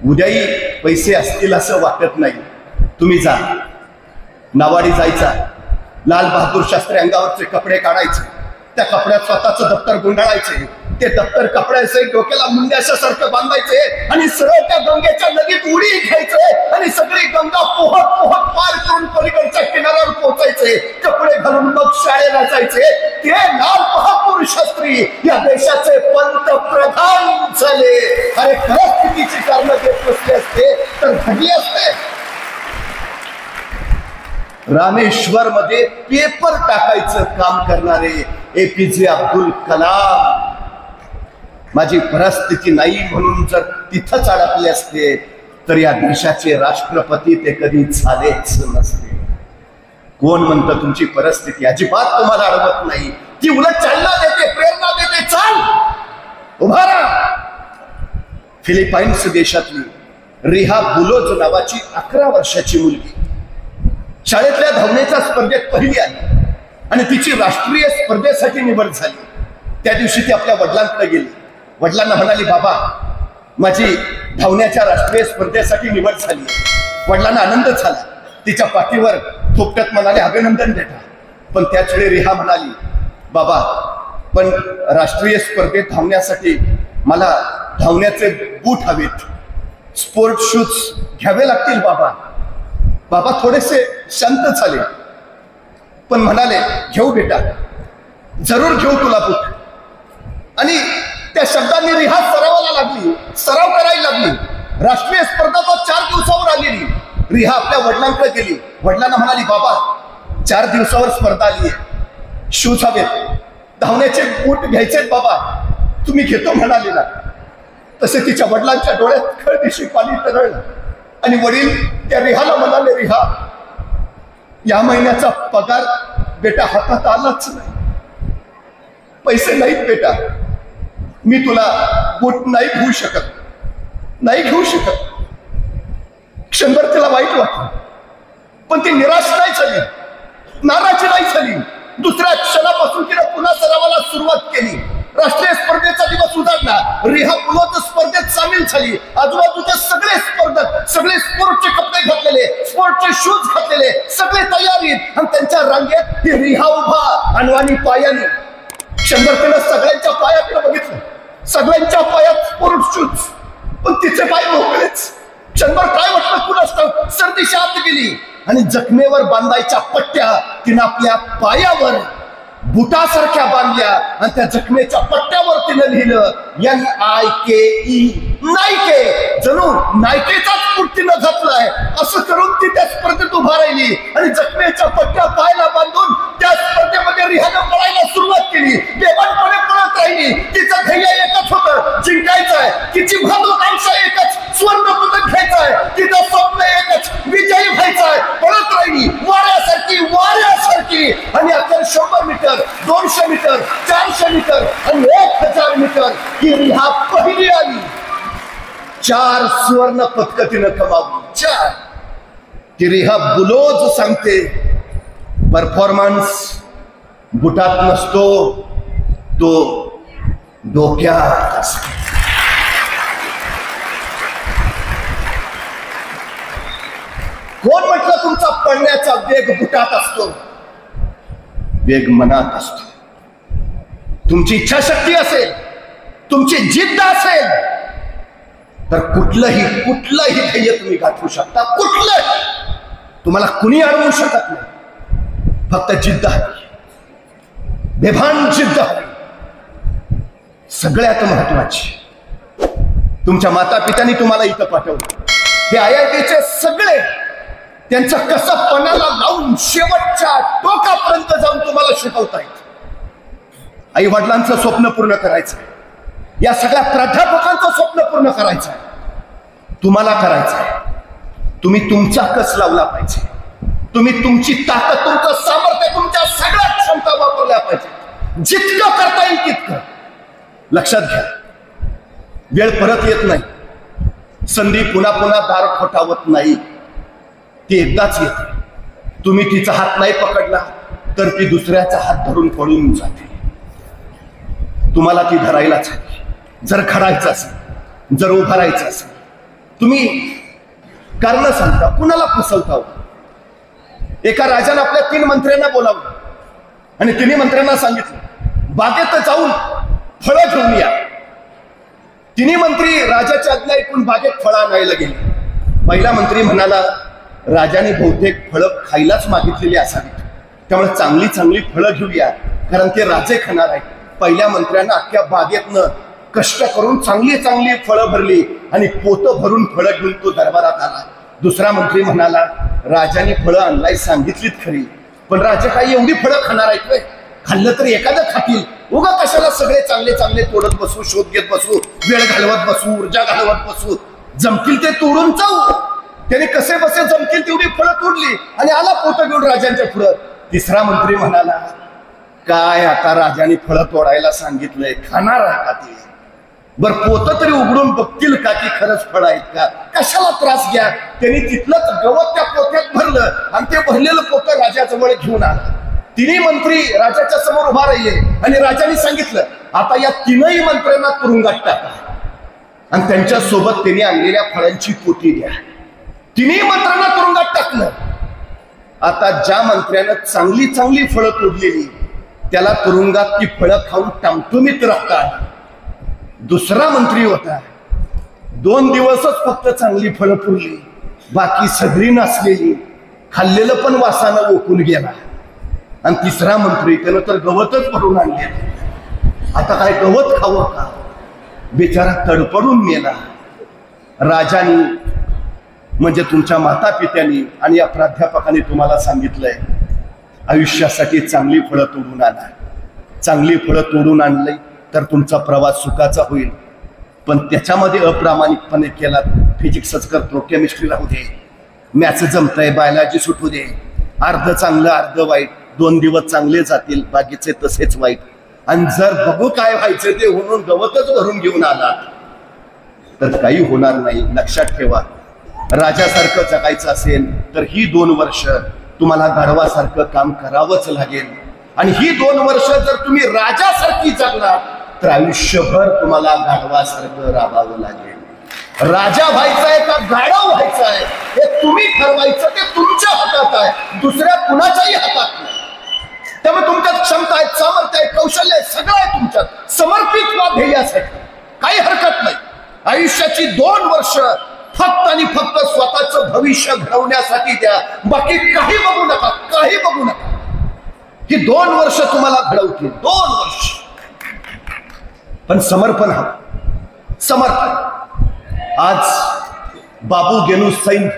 उद्याही पैसे असतील असं वाटत नाही. तुम्ही जा. नावाडी जायचा. लाल बहादूर शास्त्री अंगावरचे कपडे काढायचे, त्या कपड्यात स्वतःचं दप्तर गुंडाळायचे. ते दप्तर कपड्याचे डोक्याला मुंड्यासारखं बांधायचे आणि सरळ त्या गंगेच्या नदीत उडी घ्यायचे आणि सगळी गंगा पोहत पोहत पार करून पलीकडच्या किनाऱ्यावर पोहोचायचे. कपडे घालून मग शाळेला जायचे. ते लाल बहादूर शास्त्री या देशाचे पंतप्रधान झाले. अरे परिस्थितीची कारणं देत नसले असते तर घडली असते. रामेश्वर मध्ये पेपर टाकायचं काम करणारे APJ अब्दुल कलाम. माझी परिस्थिती नाही म्हणून जर तिथंच अडकले असते तर या देशाचे राष्ट्रपती ते कधी झालेच नसते. कोण म्हणतं तुमची परिस्थिती अजिबात तुम्हाला अडवत नाही, ती उलट चालना देते, प्रेरणा देते. चाल, उभा राहा. फिलिपाईन्स देशातली रिहा बुलोज नावाची 11 वर्षाची मुलगी शाळेतल्या धावण्याच्या स्पर्धेत पहिली आली आणि तिची राष्ट्रीय स्पर्धेसाठी निवड झाली. त्या दिवशी ती आपल्या वडिलांकडे गेली. वडिलांना म्हणाली, बाबा माझी धावण्याच्या राष्ट्रीय स्पर्धेसाठी निवड झाली. वडिलांना आनंद झाला. तिच्या पाठीवर थोपटत म्हणाले, अभिनंदन बेटा. पण त्याच वेळी रिहा म्हणाली, बाबा पण राष्ट्रीय स्पर्धेत धावण्यासाठी मला धावण्याचे बूट हवेत, स्पोर्ट शूज घ्यावे लागतील बाबा. बाबा थोडेसे शांत झाले पण म्हणाले, घेऊ बेटा, जरूर घेऊ तुला बूट. आणि त्या शब्दांनी रिहा सरावाला लागली, सराव करायला लागली. राष्ट्रीय स्पर्धा तो 4 दिवसावर आलेली. रिहा आपल्या वडिलांकडे गेली. वडिलांना म्हणाली, बाबा 4 दिवसावर स्पर्धा आली आहे, शूज हवेत, धावण्याचे बूट घ्यायचेत बाबा, तुम्ही घेतो म्हणाले ना. तसे तिच्या वडिलांच्या डोळ्यात खळदिशी पाणी तरळलं आणि वडील त्या रिहाला म्हणाले, रिहा या महिन्याचा पगार बेटा हातात आलाच नाही, पैसे नाहीत बेटा, मी तुला बूट नाही घेऊ शकत, नाही घेऊ शकत. क्षणभर तिला वाईट वाटलं पण ती निराश नाही झाली, नाराजी नाही झाली. दुसऱ्या क्षणापासून तिने पुन्हा सरावाला सुरुवात केली. राष्ट्रीय स्पर्धेचा दिवस उजाडला. रिहा बुलोज स्पर्धेत सामील झाली. आजूबाजूचे सगळे स्पर्धक, सगळे स्पोर्टचे कपडे घातलेले, स्पोर्टचे शूज घातलेले, सगळे तयारीत आणि त्यांच्या रांगेत ती रिहा उभा अनवाणी पायाने. क्षणभर तिने सगळ्यांच्या पायाकडे बघितलं, सगळ्यांच्या पायात स्पोर्ट शूज पण तिचे पाय मोकळेच. क्षणभर काय वाटलं कुणास ठाऊक, सर्दीची आत गेली आणि जखमेवर बांधायच्या पट्ट्या तिने आपल्या पायावर बुटासारख्या बांधल्या आणि त्या जखमेच्या पट्ट्यावर तिने लिहिलं NIKE, नायके. जणू नायकेचाच बूट तिनं घातलाय असं करून ती त्या स्पर्धेत उभा राहिली आणि जखमेच्या पट्ट्या पायाला बांधून त्या स्पर्धेमध्ये रिहानं पळायला सुरुवात केली. बेभानपणे पळत राहिली. तिचं ध्येय एकच होतं, जिंकायचंय. तिची महत्वाकांक्षा एकच, स्वर्ण पदक घ्यायचंय. तिचं स्वप्न एकच, विजयी व्हायचंय. पळत राहिली वाऱ्यासारखी, वाऱ्यासारखी. आणि अखेर 100 मीटर, 200 मीटर, 400 मीटर आणि 1000 मीटर ही रिहा पहिली आली. 4 सुवर्ण पदक तिनं कमावली. 4. ती रिहा बुलोज सांगते, परफॉर्मन्स बुटात नसतो, तो डोक्यात असतो. कोण म्हटलं तुमचा पडण्याचा वेग बुटात असतो? वेग मनात असतो. तुमची इच्छाशक्ती असेल, तुमची जिद्द असेल तर कुठलंही ध्येय तुम्ही गाठवू शकता. कुठलंही तुम्हाला कुणी अडवू शकत नाही. फक्त जिद्द हवी, बेभान जिद्द हवी. सगळ्यात महत्वाची, तुमच्या माता पित्यांनी तुम्हाला इथं पाठवलं. हे IITचे सगळे त्यांचं कसं पणाला लावून शेवटच्या टोकापर्यंत जाऊन तुम्हाला शिकवतायत. आई वडिलांचं स्वप्न पूर्ण करायचंय, या सगळ्या प्राध्यापकांचं स्वप्न पूर्ण करायचंय, तुम्हाला करायचंय. तुम्ही तुमचा कस लावला पाहिजे, तुम्ही तुमची ताकद, तुमचं सामर्थ्य, तुमच्या सगळ्या क्षमता वापरल्या पाहिजे. जितकं करता येईल तितकं. लक्षात घ्या, वेळ परत येत नाही, संधी पुन्हा पुन्हा दार ठोठावत नाही, ती एकदाच येते. तुम्ही तिचा हात नाही पकडला तर ती दुसऱ्याचा हात धरून पळून जाते. तुम्हाला ती धरायलाच हवी. जर खडायचं असेल, जर उभं राहायचं असेल. तुम्ही कारण सांगता, कुणाला फसवता? एका राजाने आपल्या 3 मंत्र्यांना बोलावलं आणि 3 मंत्र्यांना सांगितलं, बागेत जाऊन फळं घेऊन या. 3 मंत्री राजाची आज्ञा ऐकून बागेत फळं आणायला गेले. पहिला मंत्री म्हणाला, राजाने बहुतेक फळं खायलाच मागितलेली असावीत, त्यामुळे चांगली चांगली फळं घेऊया, कारण ते राजे खाणार आहेत. पहिल्या मंत्र्यांना अख्ख्या बागेतनं कष्ट करून चांगली चांगली फळं भरली आणि पोतं भरून फळं घेऊन तो दरबारात आला. दुसरा मंत्री म्हणाला, राजाने फळं आणलाय सांगितलीत खरी, पण राजा काही एवढी फळं खाणार आहेत वे? खाल्लं तरी एखादं खातील, उगा कशाला सगळे चांगले चांगले तोडत बसू, शोध घेत बसू, वेळ घालवत बसू, ऊर्जा घालवत बसू. जमतील ते तोडून जाऊ. त्याने कसे बसे जमतील तेवढी फळं तोडली आणि आला पोतं घेऊन राजांच्या पुढं. तिसरा मंत्री म्हणाला, काय आता राजाने फळं तोडायला सांगितलंय, खाणार आहे का ते? बर पोतं तरी उघडून बघतील का की खरंच फळ आहेत का? कशाला त्रास घ्या. त्यांनी तिथलंच गवत त्या पोत्यात भरलं आणि ते भरलेलं पोतं राजाजवळ घेऊन आलं. तिन्ही मंत्री राजाच्या समोर उभा राहिले आणि राजाने सांगितलं, आता या तीनही मंत्र्यांना तुरुंगात टाका आणि त्यांच्या सोबत त्यांनी आणलेल्या फळांची पोती द्या. तिन्ही मंत्र्यांना तुरुंगात टाकलं. आता ज्या मंत्र्यानं चांगली चांगली फळं तोडलेली त्याला तुरुंगात ती फळं खाऊन टमटमीत राहतात. दुसरा मंत्री होता, 2 दिवसच फक्त चांगली फळं पुरली, बाकी सगळी नसलेली, खाल्लेलं पण वासानं ओकून गेला. आणि तिसरा मंत्री त्यानं तर गवतच भरून आणले. आता काय गवत खावं का? बिचारा तडपडून मेला. राजानी म्हणजे तुमच्या माता पित्यांनी आणि या प्राध्यापकाने तुम्हाला सांगितलंय, आयुष्यासाठी चांगली फळं तोडून आणा. चांगली फळं तोडून आणली तर तुमचा प्रवास सुखाचा होईल. पण त्याच्यामध्ये अप्रामाणिकपणे केला, फिजिक्सच करतो, केमिस्ट्री राहू दे, मॅथ्स जमतंय, बायोलॉजी सुटू दे, अर्ध चांगलं अर्ध वाईट, 2 दिवस चांगले जातील, बाकीचे तसेच वाईट. आणि जर बघू काय व्हायचं ते म्हणून गवतच भरून घेऊन आला तर काही होणार नाही. लक्षात ठेवा, राजासारखं जगायचं असेल तर ही 2 वर्ष तुम्हाला गाढवासारखं काम करावंच लागेल. आणि ही 2 वर्ष जर तुम्ही राजासारखी जगलात तर आयुष्यभर तुम्हाला गाढवासारखं राबावं लागेल. राजा व्हायचंय का गाढव व्हायचंय हे तुम्ही ठरवायचं, ते तुमच्या हातात आहे, दुसऱ्या कुणाच्याही हातात नाही. त्यामुळे तुमच्यात क्षमता आहेत, सामर्थ्य आहे, कौशल्य आहे, सगळं आहे तुमच्यात. समर्पित व्हा ध्येयासाठी, काही हरकत नाही. आयुष्याची 2 वर्ष फक्त आणि फक्त स्वतःचं भविष्य घडवण्यासाठी द्या, बाकी काही बघू नका, काही बघू नका. ही 2 वर्ष तुम्हाला घडवतील, 2 वर्ष. पण समर्पण हवं, समर्पण. आज बाबू गेनू सैन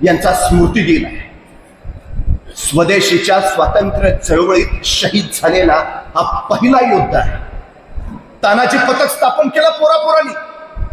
यांचा स्मृती दिन आहे. स्वदेशीच्या स्वातंत्र्य चळवळीत शहीद झालेला हा पहिला योद्धा आहे. तानाजी पथक स्थापन केलं पोरापोरांनी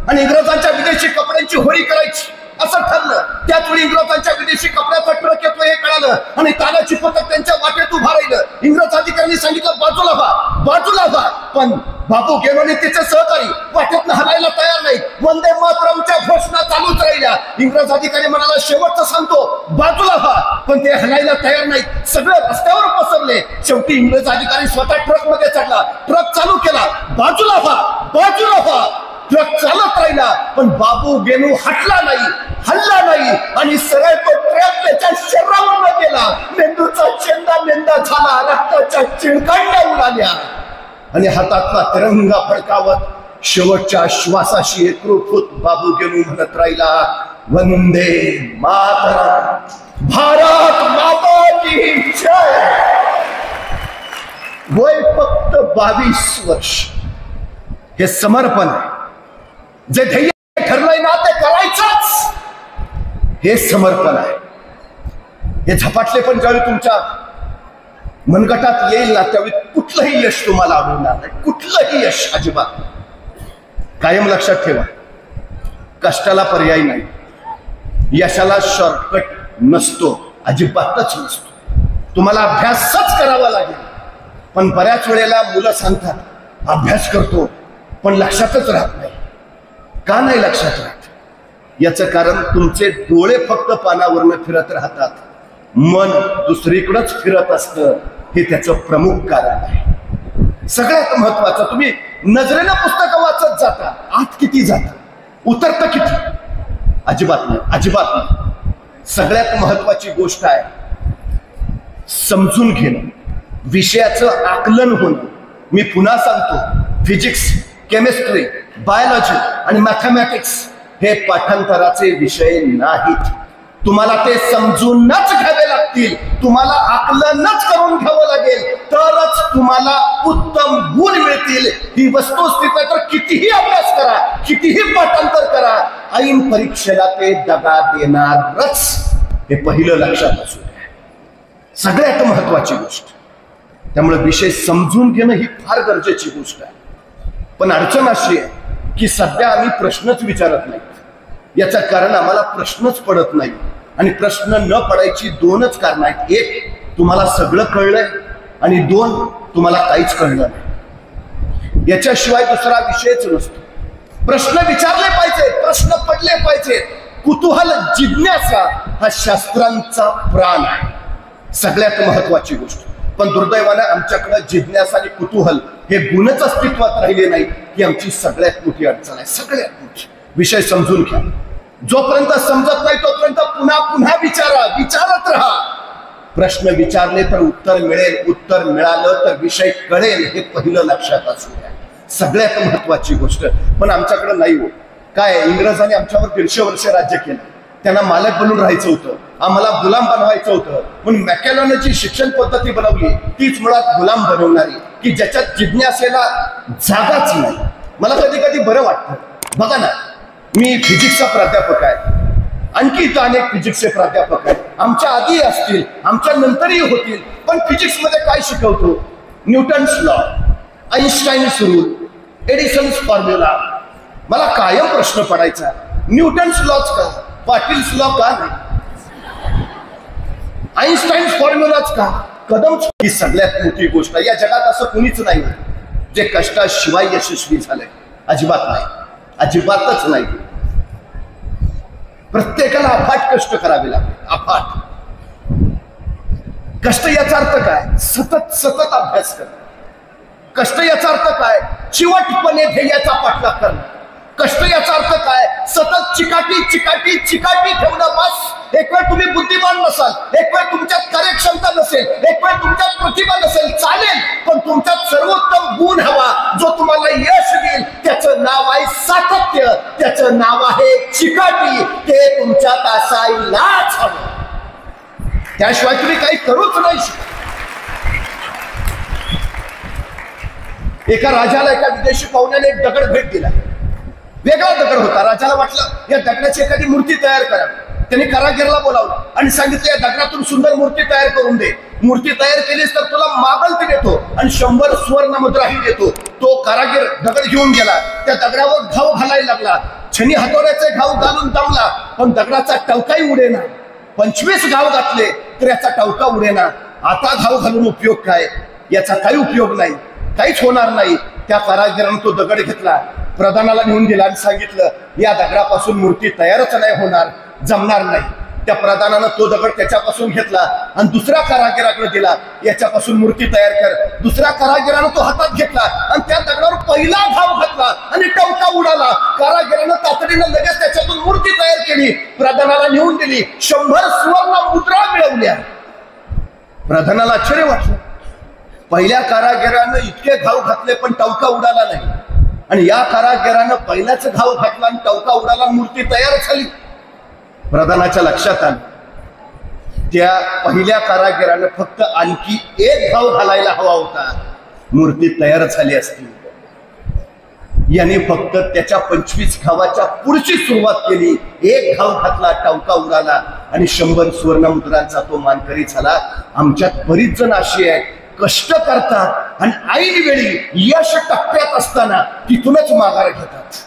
आणि इंग्रजांच्या विदेशी कपड्यांची होळी करायची असं ठरलं. त्याच वेळी इंग्रजांच्या विदेशी कपड्याचा ट्रक येतो हे कळालं आणि तानाजी पथक त्यांच्या वाटेत उभा राहिलं. इंग्रज अधिकाऱ्यांनी सांगितलं बाजूला व्हा, बाजूला व्हा. पण बाबू गेनोने त्याचे सहकारी वाटेत हलायला तयार नाही. वंदे मातरमच्या घोषणा चालूच राहिल्या. इंग्रज अधिकारी म्हणाला शेवटचं सांगतो, बाजूला व्हा. पण ते हलायला तयार नाही, सगळे रस्त्यावर पसरले. शेवटी इंग्रज अधिकारी स्वतः ट्रक मध्ये चढला, ट्रक चालू केला, बाजूला व्हा, बाजूला व्हा. ट्रक चालत राहिला पण बाबू गेनू हटला नाही, हल्ला नाही आणि सरळ तो ट्रक त्याच्या शरीरावर गेला. मेंदूचा चेंदा मेंदा झाला, रक्ताच्या चिळकांड्या उडाल्या आणि हातातला तिरंगा फडकावत शेवटच्या श्वासाशी एकरूप बाबू गेनू म्हणत राहिला, वंदे मातरम, भारत माता की जय. वय फक्त 22 वर्ष. हे समर्पण आहे. जे ध्येय ठरलंय ना ते करायचंच, हे समर्पण आहे. हे झपाटले पण ज्यावेळी तुमच्या मनगटात येईल ना त्यावेळी कुठलंही यश तुम्हाला आवडणार नाही, कुठलंही यश अजिबात. कायम लक्षात ठेवा, कष्टाला पर्याय नाही, यशाला शॉर्टकट नसतो, अजिबातच नसतो. तुम्हाला अभ्यासच करावा लागेल. पण बऱ्याच वेळेला मुलं सांगतात अभ्यास करतो पण लक्षातच राहत नाही. का नाही लक्षात राहत? याचं कारण तुमचे डोळे फक्त पानावरनं फिरत राहतात, मन दुसरीकडेच फिरत असतं. हे त्याचं प्रमुख कारण आहे. सगळ्यात महत्वाचं, तुम्ही नजरेनं पुस्तकं वाचत जाता, आत किती जाता, उतरतं किती? अजिबात नाही, अजिबात नाही. सगळ्यात महत्वाची गोष्ट आहे समजून घेणं, विषयाचं आकलन होणं. मी पुन्हा सांगतो, फिजिक्स, केमिस्ट्री, बायोलॉजी आणि मॅथमॅटिक्स हे पाठांतराचे विषय नाहीत. तुम्हाला ते समजूनच घ्यावे लागतील, तुम्हाला आकलनच करून घ्यावं लागेल, तरच तुम्हाला उत्तम गुण मिळतील. ही वस्तुस्थिती. तर कितीही अभ्यास करा, कितीही पाठांतर करा, ऐन परीक्षेला ते दगा देणारच. हे पहिलं लक्षात असू द्या, सगळ्यात महत्वाची गोष्ट. त्यामुळे विषय समजून घेणं ही फार गरजेची गोष्ट आहे. पण अडचण अशी आहे की सध्या आम्ही प्रश्नच विचारत नाही. याचं कारण आम्हाला प्रश्नच पडत नाही. आणि प्रश्न न पडायची दोनच कारण आहेत. एक, तुम्हाला सगळं कळलंय, आणि दोन, तुम्हाला काहीच कळलं नाही. याच्याशिवाय दुसरा विषयच नसतो. प्रश्न विचारले पाहिजेत, प्रश्न पडले पाहिजेत. कुतूहल, जिज्ञासा हा शास्त्रांचा प्राण आहे, सगळ्यात महत्वाची गोष्ट. पण दुर्दैवाने आमच्याकडे जिज्ञासा आणि कुतूहल हे गुणच अस्तित्वात राहिले नाही, ही आमची सगळ्यात मोठी अडचण आहे. सगळ्यात मोठी. विषय समजून घ्या. जोपर्यंत समजत नाही तोपर्यंत पुन्हा पुन्हा विचारा, विचारत राहा. प्रश्न विचारले तर उत्तर मिळेल, उत्तर मिळालं तर विषय कळेल, हे पहिलं लक्षात असू द्या. सगळ्यात महत्वाची गोष्ट. पण आमच्याकडे नाही होत. काय, इंग्रजांनी आमच्यावर 150 वर्ष राज्य केलं. त्यांना मालक बनून राहायचं होतं, आम्हाला गुलाम बनवायचं होतं. म्हणून मॅकॅलॉने जी शिक्षण पद्धती बनवली तीच मुळात गुलाम बनवणारी, की ज्याच्यात जिज्ञासेला जागाच नाही. मला कधी कधी बरं वाटतं. बघा ना, मी फिजिक्सचा प्राध्यापक आहे, आणखी इथं अनेक फिजिक्सचे प्राध्यापक आहेत, आमच्या आधी असतील, आमच्या नंतरही होतील. पण फिजिक्स मध्ये काय शिकवतो? Newton's law, Einstein's rule, Edison's formula. मला कायम प्रश्न पडायचा, न्यूटन्स लॉच का, पाटील्स लॉ का नाही, आईन्स्टाईन्स फॉर्म्युलाच का? कदम. ही सगळ्यात मोठी गोष्ट. या जगात असं कुणीच नाही जे कष्टाशिवाय यशस्वी झालंय. अजिबात नाही, अजिबातच नाही. प्रत्येकाला अफाट कष्ट करावे लागले, अफाट कष्ट. याचा अर्थ काय? सतत सतत अभ्यास करणं. कष्ट याचा अर्थ काय? चिवटपणे ध्येयाचा पाठलाग करणं. कष्ट याचा अर्थ काय? सतत चिकाटी चिकाटी चिकाटी ठेवणं. बस. एक वेळ तुम्ही बुद्धिमान नसाल, एक वेळ तुमच्यात कार्यक्षमता नसेल, एक वेळ तुमच्यात प्रतिभा नसेल, चालेल. पण तुमच्यात सर्वोत्तम गुण हवा जो तुम्हाला यश देईल. त्याचं नाव आहे सातत्य, त्याचं नाव आहे चिकाटी. ते तुमच्यात असायलाच हवं. त्याशिवाय तुम्ही काही करूच नाही शकत. एका राजाला एका विदेशी पाहुण्याने एक दगड भेट दिला. वेगळा दगड होता. राजाला वाटलं या दगडाची एखादी मूर्ती तयार करा. त्यांनी कारागिराला बोलावलं आणि सांगितलं या दगडातून सुंदर मूर्ती तयार करून दे. मूर्ती तयार केलीस तर तुला मागल ते देतो आणि 100 सुवर्ण मुद्राही देतो. तो कारागीर दगड घेऊन गेला. त्या दगडावर घाव घालायला लागला. छनी हातोड्याचे घाव घालून दमला, पण दगडाचा टवकाही उडेना. 25 घाव घातले तर याचा टवका उडेना. आता घाव घालून उपयोग काय? याचा काही उपयोग नाही, काहीच होणार नाही. त्या कारागिरानं तो दगड घेतला, प्रधानाला नेऊन दिला आणि सांगितलं या दगडापासून मूर्ती तयारच नाही होणार, जमणार नाही. त्या प्रधानानं तो दगड त्याच्यापासून घेतला आणि दुसऱ्या कारागिराकडे दिला, याच्यापासून मूर्ती तयार कर. दुसऱ्या कारागिरानं तो हातात घेतला आणि त्या दगडावर पहिला घाव घातला आणि टवका उडाला. कारागिरानं तातडीनं लगेच त्याच्यातून मूर्ती तयार केली, प्रधानाला नेऊन दिली. 100 सुवर्ण मुद्रा मिळवल्या. प्रधानाला आश्चर्य वाटलं. पहिल्या कारागिरानं इतके घाव घातले पण टवका उडाला नाही, आणि या कारागिरानं पहिल्याच घाव घातला आणि टवका उडाला, मूर्ती तयार झाली. प्रधानाच्या लक्षात आलं त्या पहिल्या कारागिरानं फक्त आणखी एक घाव घालायला हवा होता, मूर्ती तयार झाली असती. याने फक्त त्याच्या 25 घावाच्या पुढची सुरुवात केली. एक घाव घातला, टवका उडाला आणि 100 सुवर्ण मुद्रांचा तो मानकरी झाला. आमच्यात बरीच जण अशी आहेत, कष्ट करतात आणि ऐन वेळी यश टप्प्यात असताना तिथूनच माघार घेतात.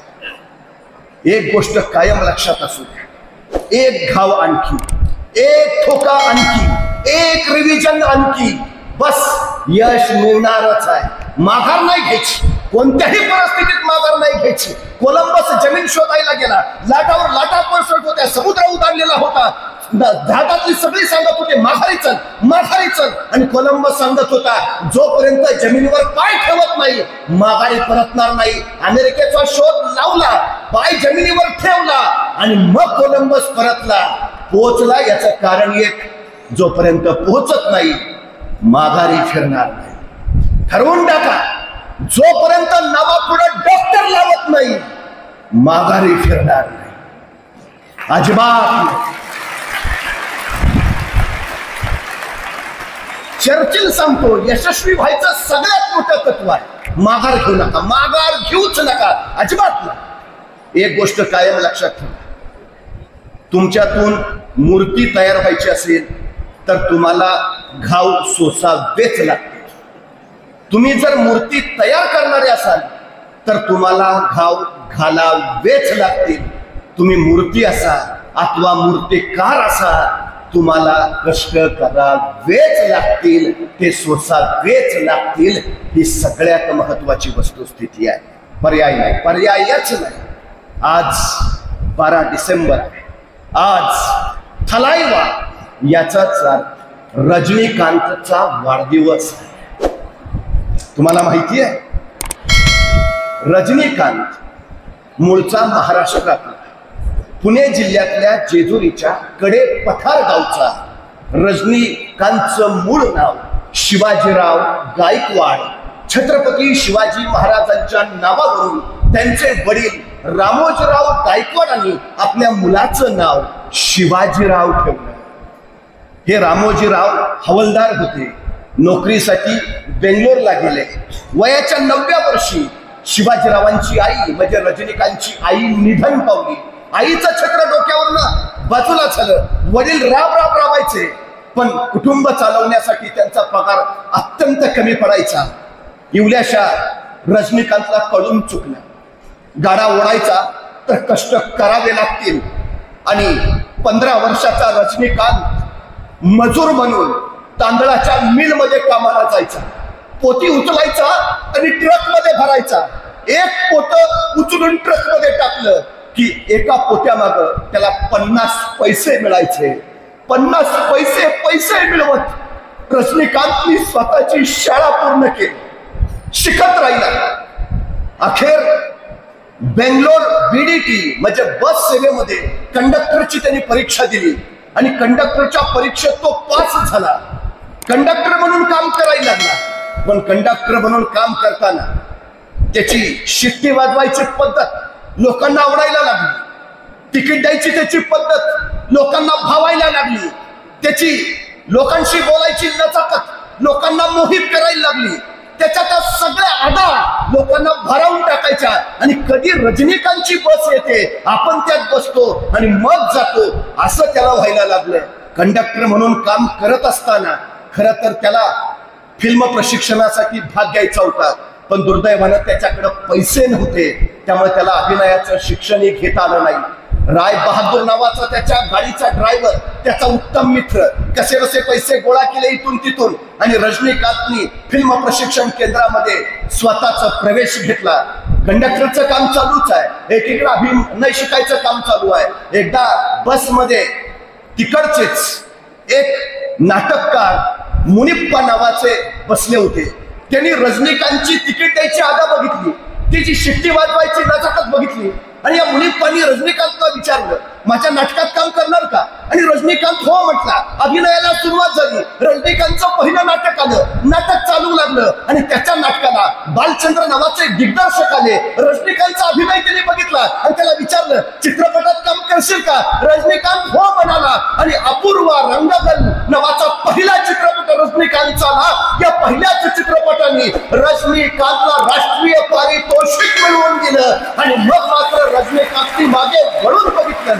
एक गोष्ट कायम लक्षात असू द्या, एक घाव आणखी, एक ठोका आणखी, एक रिव्हिजन आणखी, बस यश मिळणारच आहे. माघार नाही घ्यायची, कोणत्याही परिस्थितीत माघार नाही घ्यायची. कोलंबस जमीन शोधायला गेला, लाटावर लाटा कोसळत होत्या, समुद्र उतारलेला होता. जहाजातली सगळी सांगत होते माघारी चल, माघारी चल, आणि कोलंबस सांगत होता जोपर्यंत जमिनीवर पाय ठेवत नाही माघारी परतणार नाही. अमेरिकेचा शोध लावला, पाय जमिनीवर ठेवला आणि मग कोलंबस परतला, पोहोचला. याचं कारण एक, जोपर्यंत पोहोचत नाही माघारी फिरणार नाही. ठरवून टाका, जोपर्यंत नावापुढे डॉक्टर लावत नाही माघारी फिरणार नाही, अजिबात नाही. चर्चिल सांगतो यशस्वी व्हायचं सगळ्यात मोठं तत्व आहे, माघार घेऊ नका, माघार घेऊच नका, अजिबात नाही. एक गोष्ट कायम लक्षात ठेवा, तुमच्यातून मूर्ती तयार व्हायची असेल तर तुम्हाला घाव सोसावेच लागतील. तुम्ही जर मूर्ती तयार करणारे असाल तर तुम्हाला घाव घालावेच लागतील. तुम्ही मूर्ती असा अथवा मूर्तिकार असा, तुम्हाला कष्ट करावेच लागतील, ते सोसावेच लागतील. ही सगळ्यात महत्वाची वस्तुस्थिती आहे. पर्याय नाही, पर्यायच नाही. आज 12 डिसेंबर आहे. आज थलाइवा याचाच अर्थ रजनीकांतचा वाढदिवस आहे. तुम्हाला माहिती आहे, रजनीकांत मूळचा महाराष्ट्रातला पुणे जिल्ह्यातल्या जेजुरीच्या कडे पठार गावचा. रजनीकांतचं मूळ नाव शिवाजीराव गायकवाड. छत्रपती शिवाजी महाराजांच्या नावावरून त्यांचे वडील रामोजीराव गायकवाडांनी आपल्या मुलाचं नाव शिवाजीराव ठेवलं. हे रामोजीराव हवालदार होते. नोकरीसाठी बेंगलोरला गेले. वयाच्या 9व्या वर्षी शिवाजीरावांची आई म्हणजे रजनीकांतची आई निधन पावली. आईचं छत्र डोक्यावरनं बाजूला झालं. वडील राबायचे, पण कुटुंब चालवण्यासाठी त्यांचा पगार अत्यंत कमी पडायचा. इवल्याशा रजनीकांतला कळून चुकलं. गाडा ओढायचा तर कष्ट करावे लागतील. आणि 15 वर्षाचा रजनीकांत मजूर म्हणून तांदळाच्या मिलमध्ये कामाला जायचा. पोती उचलायचा आणि ट्रक मध्ये भरायचा. एक पोत उचलून ट्रक मध्ये टाकलं की एका पोत्यामाग त्याला 50 पैसे मिळायचे. 50 पैसे मिळवत रजनीकांतनी स्वतःची शाळा पूर्ण केली. शिकत राहिला. अखेर बेंगलोर BDT म्हणजे बस सेवेमध्ये कंडक्टरची त्यांनी परीक्षा दिली आणि कंडक्टरच्या परीक्षेत तो पास झाला. कंडक्टर म्हणून काम करायला लागला. पण कंडक्टर म्हणून काम करताना त्याची शिट्टी वाजवायची पद्धत लोकांना आवडायला लागली. तिकीट द्यायची त्याची पद्धत लोकांना भावायला लागली. त्याची लोकांशी बोलायची लचकत लोकांना मोहित करायला लागली. त्याच्या त्या सगळ्या अदा लोकांना भारावून टाकायच्या. आणि कधी रजनीकांतची बस येते, आपण त्यात बसतो आणि मग जातो, असं त्याला व्हायला लागलं. कंडक्टर म्हणून काम करत असताना खरं तर त्याला फिल्म प्रशिक्षणासाठी भाग घ्यायचा होता, पण दुर्दैवानं त्याच्याकडे पैसे नव्हते. त्यामुळे त्याला अभिनयाचं शिक्षणही घेता आलं नाही. राय बहादूर नावाचा त्याच्या गाडीचा ड्रायव्हर, त्याचा उत्तम मित्र, कसे बसे पैसे गोळा केले इथून तिथून आणि रजनीकांतनी फिल्म प्रशिक्षण केंद्रामध्ये स्वतःचा प्रवेश घेतला. कंडक्टरचं काम चालूच आहे, एकीकडे अभिनय शिकायचं काम चालू आहे. एकदा बसमध्ये तिकडचेच एक नाटककार मुनिप्पा नावाचे बसले होते. त्यांनी रजनीकांतची तिकीट द्यायची आदा बघितली, तिची शिट्टी वाजवायची नजाकत बघितली आणि या मुनिप्पांनी रजनीकांतला विचारलं, माझ्या नाटकात काम करणार का? आणि रजनीकांत हो म्हटला. अभिनयाला सुरुवात झाली. रजनीकांतचं पहिलं नाटक आलं. नाटक चालू लागलं आणि त्याच्या नाटकाला बालचंद्र नावाचे दिग्दर्शक आले. रजनीकांतचा अभिनय त्यांनी बघितला आणि त्याला विचारलं, चित्रपटात काम करशील का? रजनीकांत हो म्हणाला आणि अपूर्वा रंगगल नावाचा पहिला चित्रपट रजनीकांतचा आला. या पहिल्याच चित्रपटाने रजनीकांतला राष्ट्रीय पारितोषिक मिळवून दिलं आणि मग मात्र रजनीकांतनी मागे वळून बघितलं.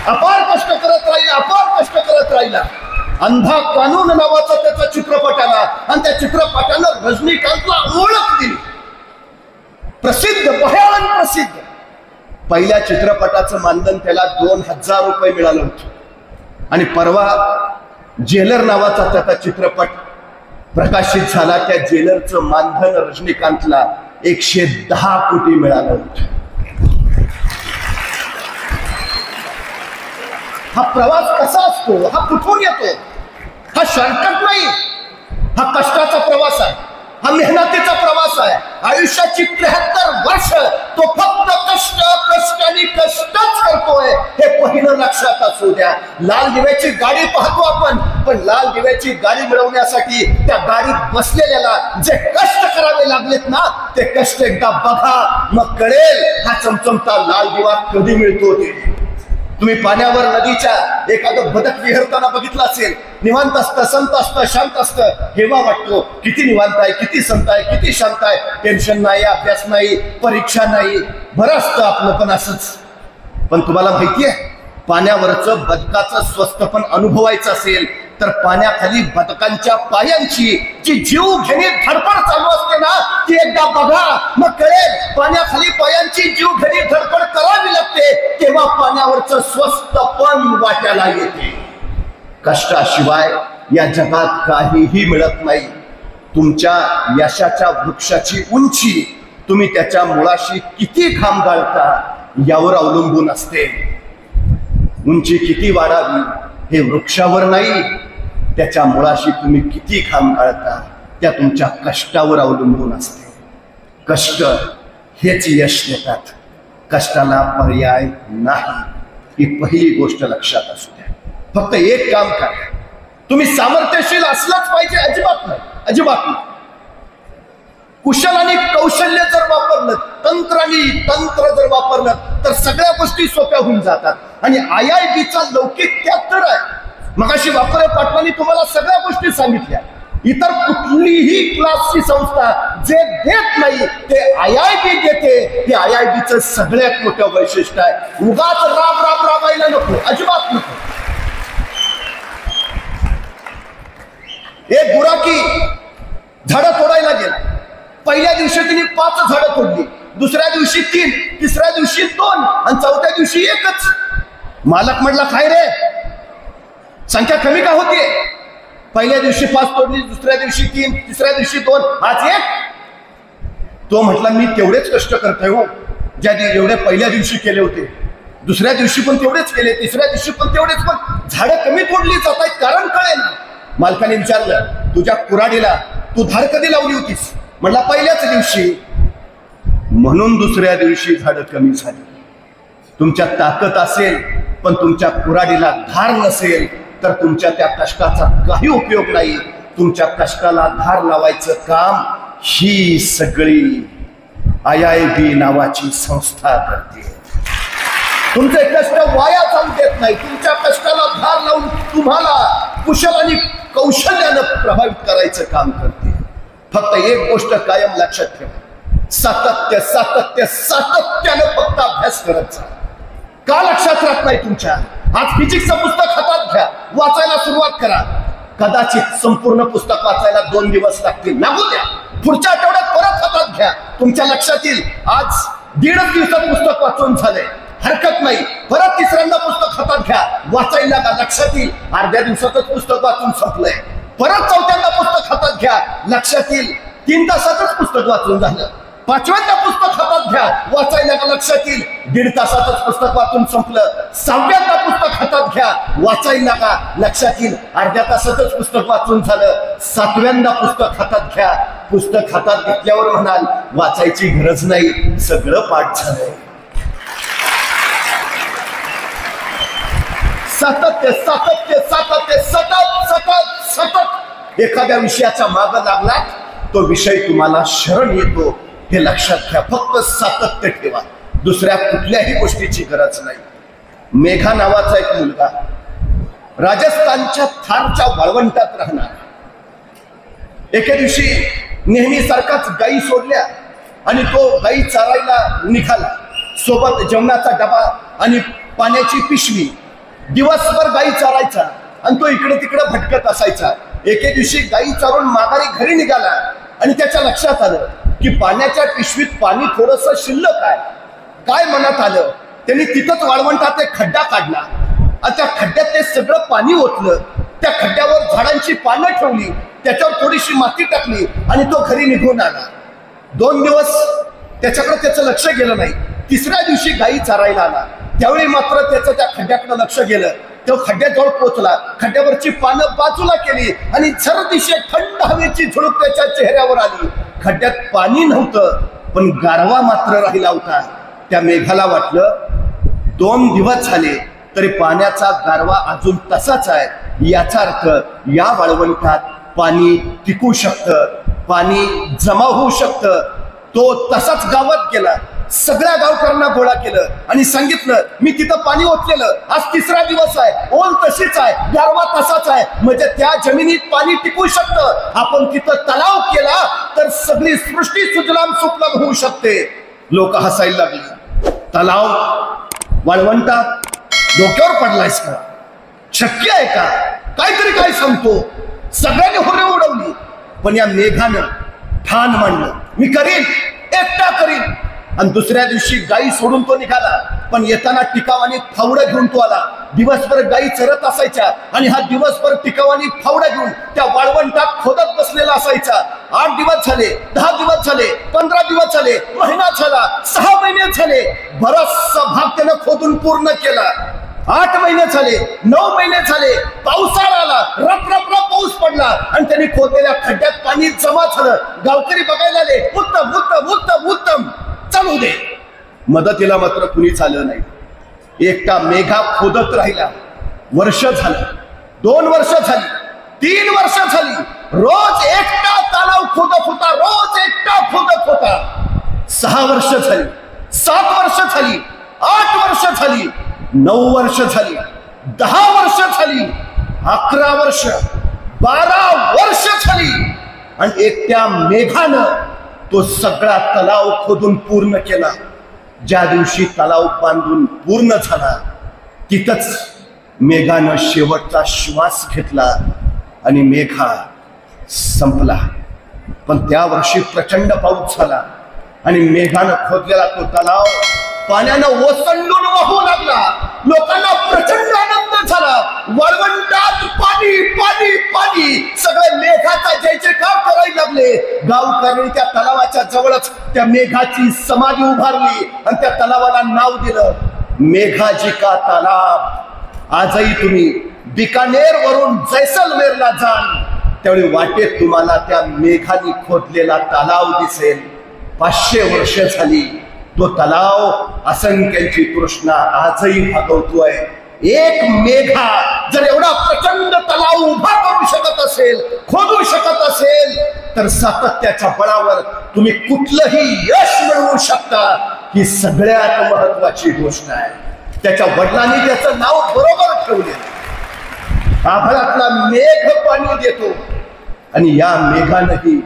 अपार कष्ट करत राहिला. अंधा कानून नावाचा त्याचा चित्रपट आला आणि त्या चित्रपटानं रजनीकांतला ओळख दिली. प्रसिद्ध, भयान प्रसिद्ध. पहिल्या चित्रपटाचं मानधन त्याला 2000 रुपये मिळालं होतं. आणि परवा जेलर नावाचा त्याचा चित्रपट प्रकाशित झाला. त्या जेलरचं मानधन रजनीकांतला 110 कोटी मिळालं होतं. हा प्रवास कसा असतो? हा कुठून येतो? हा शॉर्टकट नाही, हा कष्टाचा प्रवास आहे, हा मेहनतीचा प्रवास आहे. आयुष्याची 73 वर्ष तो फक्त कष्ट आणि कष्टच करतोय, हे पहिलं लक्षात असू द्या. लाल दिव्याची गाडी पाहतो आपण, पण लाल दिव्याची गाडी मिळवण्यासाठी त्या गाडीत बसलेल्याला जे कष्ट करावे लागलेत ना, ते कष्ट एकदा बघा, मग कळेल हा चमचमता लाल दिवा कधी मिळतो ते. तुम्ही पाण्यावर नदीच्या एखादं बदक विहरताना बघितलं असेल. निवांत असतं, संत असतं, शांत असतं. हेवा वाटतो किती निवांत आहे, किती संत आहे, किती शांत आहे. टेन्शन नाही, अभ्यास नाही, परीक्षा नाही, बरं असतं आपलं. पण असंच. पण तुम्हाला माहितीये, पाण्यावरचं बदकाचं स्वस्थपण अनुभवायचं असेल तर पाण्याखाली बदकांच्या पायांची जी जीव घेणी धडपड चालू असते ना, ती एकदा बघा, मग कळेल पाण्याखाली पायांची जीव घेणी धडपड करावी लागते. तेव्हा पाण्यावरचं स्वस्त पण वाट्याला येते. कष्टाशिवाय या जगात काहीही मिळत नाही. तुमच्या यशाच्या वृक्षाची उंची तुम्ही त्याच्या मुळाशी किती खांब गाळता यावर अवलंबून असते. उंची किती वाढावी हे वृक्षावर नाही, त्याच्या मुळाशी तुम्ही किती खांब गाळता त्या तुमच्या कष्टावर अवलंबून असते. कष्ट हेच यश देतात. कष्टाला पर्याय नाही, ही पहिली गोष्ट लक्षात असू द्या. फक्त एक काम करा, तुम्ही सामर्थ्यशील असलाच पाहिजे अजिबात नाही, अजिबात नाही. कुशल आणि कौशल्य जर वापरलं, तंत्र जर वापरलं तर सगळ्या गोष्टी सोप्या होऊन जातात. आणि IIBचा लौकिक त्याग तर आहे. मगाशी वापरे पाटलांनी तुम्हाला सगळ्या गोष्टी सांगितल्या. इतर कुठलीही क्लासची संस्था जे देत नाही ते IIB देते. हे IIBचं सगळ्यात मोठं वैशिष्ट्य आहे. उगाच राबायला नको, अजिबात नको. एक गुराखी झाडं तोडायला गेला. पहिल्या दिवशी तिने 5 झाडं तोडली, दुसऱ्या दिवशी 3, तिसऱ्या दिवशी 2 आणि चौथ्या दिवशी 1च. मालक म्हटला, काय रे, संख्या कमी का होतीये? पहिल्या दिवशी 5 तोडली, दुसऱ्या दिवशी 3, तिसऱ्या दिवशी 2, आज 1. तो म्हटला, मी तेवढेच कष्ट करतोय हो ज्या एवढे पहिल्या दिवशी केले होते, दुसऱ्या दिवशी पण तेवढेच केले, तिसऱ्या दिवशी पण तेवढेच, पण झाडं कमी तोडली जात आहेत, कारण कळेल. मालकाने विचारलं, तुझ्या कुऱ्हाडीला तू धार कधी लावली होतीस? म्हटला, पहिल्याच दिवशी. म्हणून दुसऱ्या दिवशी झाडं कमी झाली. तुमच्या ताकद असेल पण तुमच्या कुऱ्हाडीला धार नसेल तर तुमच्या त्या कष्टाचा काही उपयोग नाही. तुमच्या कष्टाला धार लावायचं काम ही सगळी IIB नावाची संस्था करते. तुमचे कष्ट वाया जाऊ देत नाही. तुमच्या कष्टाला धार लावून तुम्हाला कुशल आणि कौशल्यानं प्रभावित करायचं काम करते. फक्त एक गोष्ट कायम लक्षात ठेवा, सातत्यानं फक्त अभ्यास करत जा. का लक्षात राहत नाही तुमच्या? आज फिजिक्सचं पुस्तक हातात घ्या, वाचायला सुरुवात करा. कदाचित संपूर्ण पुस्तक वाचायला 2 दिवस लागतील, लागू द्या. पुढच्या आठवड्यात परत हातात घ्या, तुमच्या लक्षात येईल आज 1.5 दिवसात पुस्तक वाचून झालंय, हरकत नाही. परत तिसऱ्यांदा पुस्तक हातात घ्या, वाचायला लागा, लक्षात येईल अर्ध्या दिवसातच पुस्तक वाचून संपलंय. परत चौथ्यांदा पुस्तक हातात घ्या, लक्षात येईल 3 तासातच पुस्तक वाचून झालं. 5व्यांदा पुस्तक हातात घ्या, वाचायला लक्षात येईल 1.5 तासातच पुस्तक वाचून संपलं. 6व्यांदा पुस्तक हातात घ्या, वाचायला लागा, लक्षात येईल अर्ध्या तासातच पुस्तक वाचून झालं. 7व्यांदा पुस्तक हातात घ्या, पुस्तक हातात घेतल्यावर म्हणाल वाचायची गरज नाही, सगळं पाठ झालंय. सातत्य सतत एखाद्या विषयाच्या मागे लागला तो विषय तुम्हाला शरण येतो, हे लक्षात घ्या. फक्त सातत्य ठेवा, दुसऱ्या कुठल्याही गोष्टीची गरज नाही. मेघा नावाचा एक मुलगा राजस्थानच्या थारच्या वाळवंटात राहणार. एके दिवशी नेहमी सारखाच गायी सोडल्या आणि तो गायी चारायला निघाला. सोबत जेवणाचा डबा आणि पाण्याची पिशवी. दिवसभर गायी चारायचा आणि तो इकडे तिकडे भटकत असायचा. एके दिवशी गायी चारून माघारी घरी निघाला आणि त्याच्या लक्षात आलं की पाण्याच्या पिशवीत पाणी थोडंसं शिल्लक आहे. काय मनात आलं, त्यांनी तिथंच वाळवंटात एक खड्डा काढला आणि त्या खड्ड्यात ते सगळं पाणी ओतलं. त्या खड्ड्यावर झाडांची पानं ठेवली, त्याच्यावर थोडीशी माती टाकली आणि तो घरी निघून आला. 2 दिवस त्याच्याकडे त्याचं लक्ष गेलं नाही. 3ऱ्या दिवशी गायी चारायला आला, त्यावेळी मात्र त्याचं त्या खड्ड्याकडे लक्ष गेलं. तो खड्ड्याजवळ पोहोचला, खड्ड्यावरची पानं बाजूला केली आणि झरदिशे थंड हवेची झुळूक त्याच्या चेहऱ्यावर आली. खड्ड्यात पाणी नव्हतं पण गारवा मात्र राहिला होता. त्या मेघाला वाटलं 2 दिवस झाले तरी पाण्याचा गारवा अजून तसाच आहे. याचा अर्थ या वाळवंटात पाणी टिकू शकतं, पाणी जमा होऊ शकतं. तो तसाच गावात गेला, सगळ्या गावकऱ्यांना गोळा केलं आणि सांगितलं मी तिथं पाणी ओतलेलं, आज 3रा दिवस आहे, ओल तशीच आहे, गारवा तसाच आहे, म्हणजे त्या जमिनीत पाणी टिकू शकतं. आपण तिथं तलाव केला तर सगळी सृष्टी सुजलाम सुफलाम होऊ शकते. लोक हसायला लागली. तलाव वाळवंटात डोक्यावर पडलायस का? शक्य आहे का? काहीतरी काय सांगतो. सगळ्यांनी हुर्रे उडवली. पण या मेघानं ठाण मांडलं, मी करीन, एकटा करीन. आणि दुसऱ्या दिवशी गायी सोडून तो निघाला. पण येताना टिकावानी फावडं घेऊन तो आला. दिवसभर गायी चरत असायच्या आणि हा दिवसभर टिकावानी फावडं घेऊन त्या वाळवंटात खोदत बसलेला असायचा. 8 दिवस झाले, 10 दिवस झाले, 15 दिवस झाले, महिना झाला, 6 महिने झाले, बराचसा भाग त्यानं खोदून पूर्ण केला. 8 महिने झाले, 9 महिने झाले, पावसाळा आला, रप रप रप पाऊस पडला आणि त्यांनी खोदलेल्या खड्ड्यात पाणी जमा झालं. गावकरी बघायला आले, उत्तम उत्तम उत्तम उत्तम, चालू दे. मदतीला मात्र कुणीच आलं नाही. एकटा मेघा खोदत राहिला. वर्ष झालं, 2 वर्ष झाली, 3 वर्ष झाली, रोज एकटा तलाव खोदत होता, रोज एकटा खोदत होता. 6 वर्ष झाली, 7 वर्ष झाली, 8 वर्ष झाली, 9 वर्ष झाली, 10 वर्ष झाली, 11 वर्ष, 12 वर्ष झाली आणि एकट्या मेघानं तो सगळा तलाव खोदून पूर्ण केला. ज्या दिवशी तलाव बांधून पूर्ण झाला तिथंच मेघानं शेवटचा श्वास घेतला आणि मेघा संपला. पण त्या वर्षी प्रचंड पाऊस झाला आणि मेघानं खोदलेला तो तलाव पाण्यानं ओसंडून वाहू लागला. लोकांना प्रचंड आनंद झाला. वाळवंटात पाणी पाणी पाणी, सगळे मेघाचा जय जयकार करायला लागले. गावकऱ्यांनी त्या तलावाच्या जवळच त्या मेघाची समाधी उभारली आणि त्या तलावाला नाव दिलं मेघाजी का तलाव. आजही तुम्ही बिकानेर वरून जैसलमेरला जाल त्यावेळी वाटेत तुम्हाला त्या मेघाने खोदलेला तलाव दिसेल. 500 वर्ष झाली तो तलाव असंख्यांची तृष्णा आजही भागवतोय. एक मेघा जर एवढा प्रचंड तलाव उभा करू शकत असेल, खोदू शकत असेल, तर सातत्याच्या बळावर तुम्ही कुठलंही यश मिळवू शकता. ही सगळ्यात महत्वाची गोष्ट आहे. त्याच्या वडिलांनी त्याचं नाव बरोबर ठेवले. आभाळातला मेघ पाणी देतो आणि या मेघानंही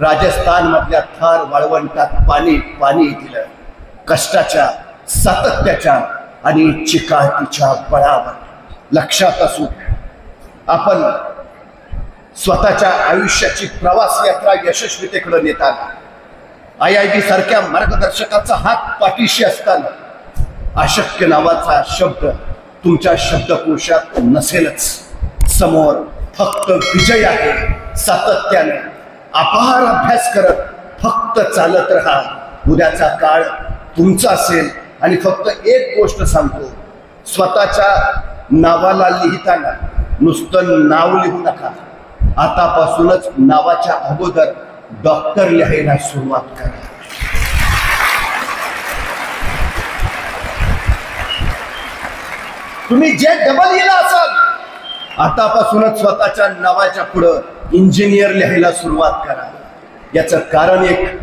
राजस्थान मधल्या थार वाळवंटात पाणी पाणी दिलं. कष्टाच्या, सातत्याच्या आणि चिकाटीच्या बळावर. लक्षात असू, आपण स्वतःच्या आयुष्याची प्रवास यात्रा यशस्वीतेकडे नेताना IIT सारख्या मार्गदर्शकाचा हात पाठीशी असताना अशक्य नावाचा शब्द तुमच्या शब्दकोशात नसेलच. समोर फक्त विजय आहे. सातत्याने अपार अभ्यास करत फक्त चालत राहा. उद्याचा काळ तुमचा असेल. आणि फक्त एक गोष्ट सांगतो, स्वतःच्या नावाला लिहिताना नुसतं नाव लिहू नका. आतापासूनच नावाच्या अगोदर डॉक्टर लिहायला सुरुवात करा. तुम्ही जे डबल लिहिला असाल आतापासूनच स्वतःच्या नावाच्या पुढं इंजिनियर लिहायला सुरुवात करा. याचं कारण एक,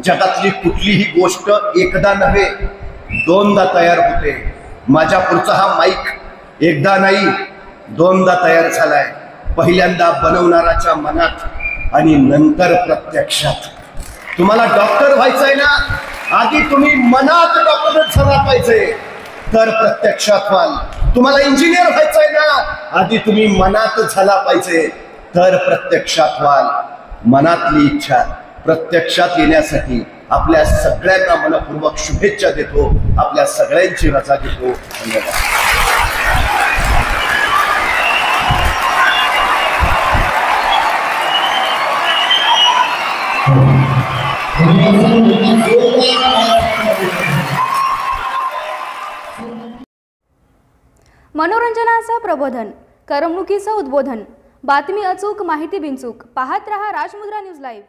जगातली कुठलीही गोष्ट एकदा नव्हे 2दा तयार होते. माझ्या पुढचा हा माईक एकदा नाही 2दा तयार झालाय. पहिल्यांदा बनवणाराच्या मनात आणि नंतर प्रत्यक्षात. तुम्हाला डॉक्टर व्हायचंय ना, आधी तुम्ही मनात डॉक्टर झाला पाहिजे, तर प्रत्यक्षात व्हाल. तुम्हाला इंजिनियर व्हायचंय ना, आधी तुम्ही मनात झाला पाहिजे, तर प्रत्यक्षात व्हाल. मनातली इच्छा प्रत्यक्षात येण्यासाठी आपल्या सगळ्यांना मनपूर्वक शुभेच्छा देतो. आपल्या सगळ्यांची रजा घेतो. धन्यवाद. मनोरंजनाचं प्रबोधन, करमणुकीचं उद्बोधन, बातमी अचूक, माहिती बिनचूक. पाहत रहा राजमुद्रा न्यूज लाईव्ह.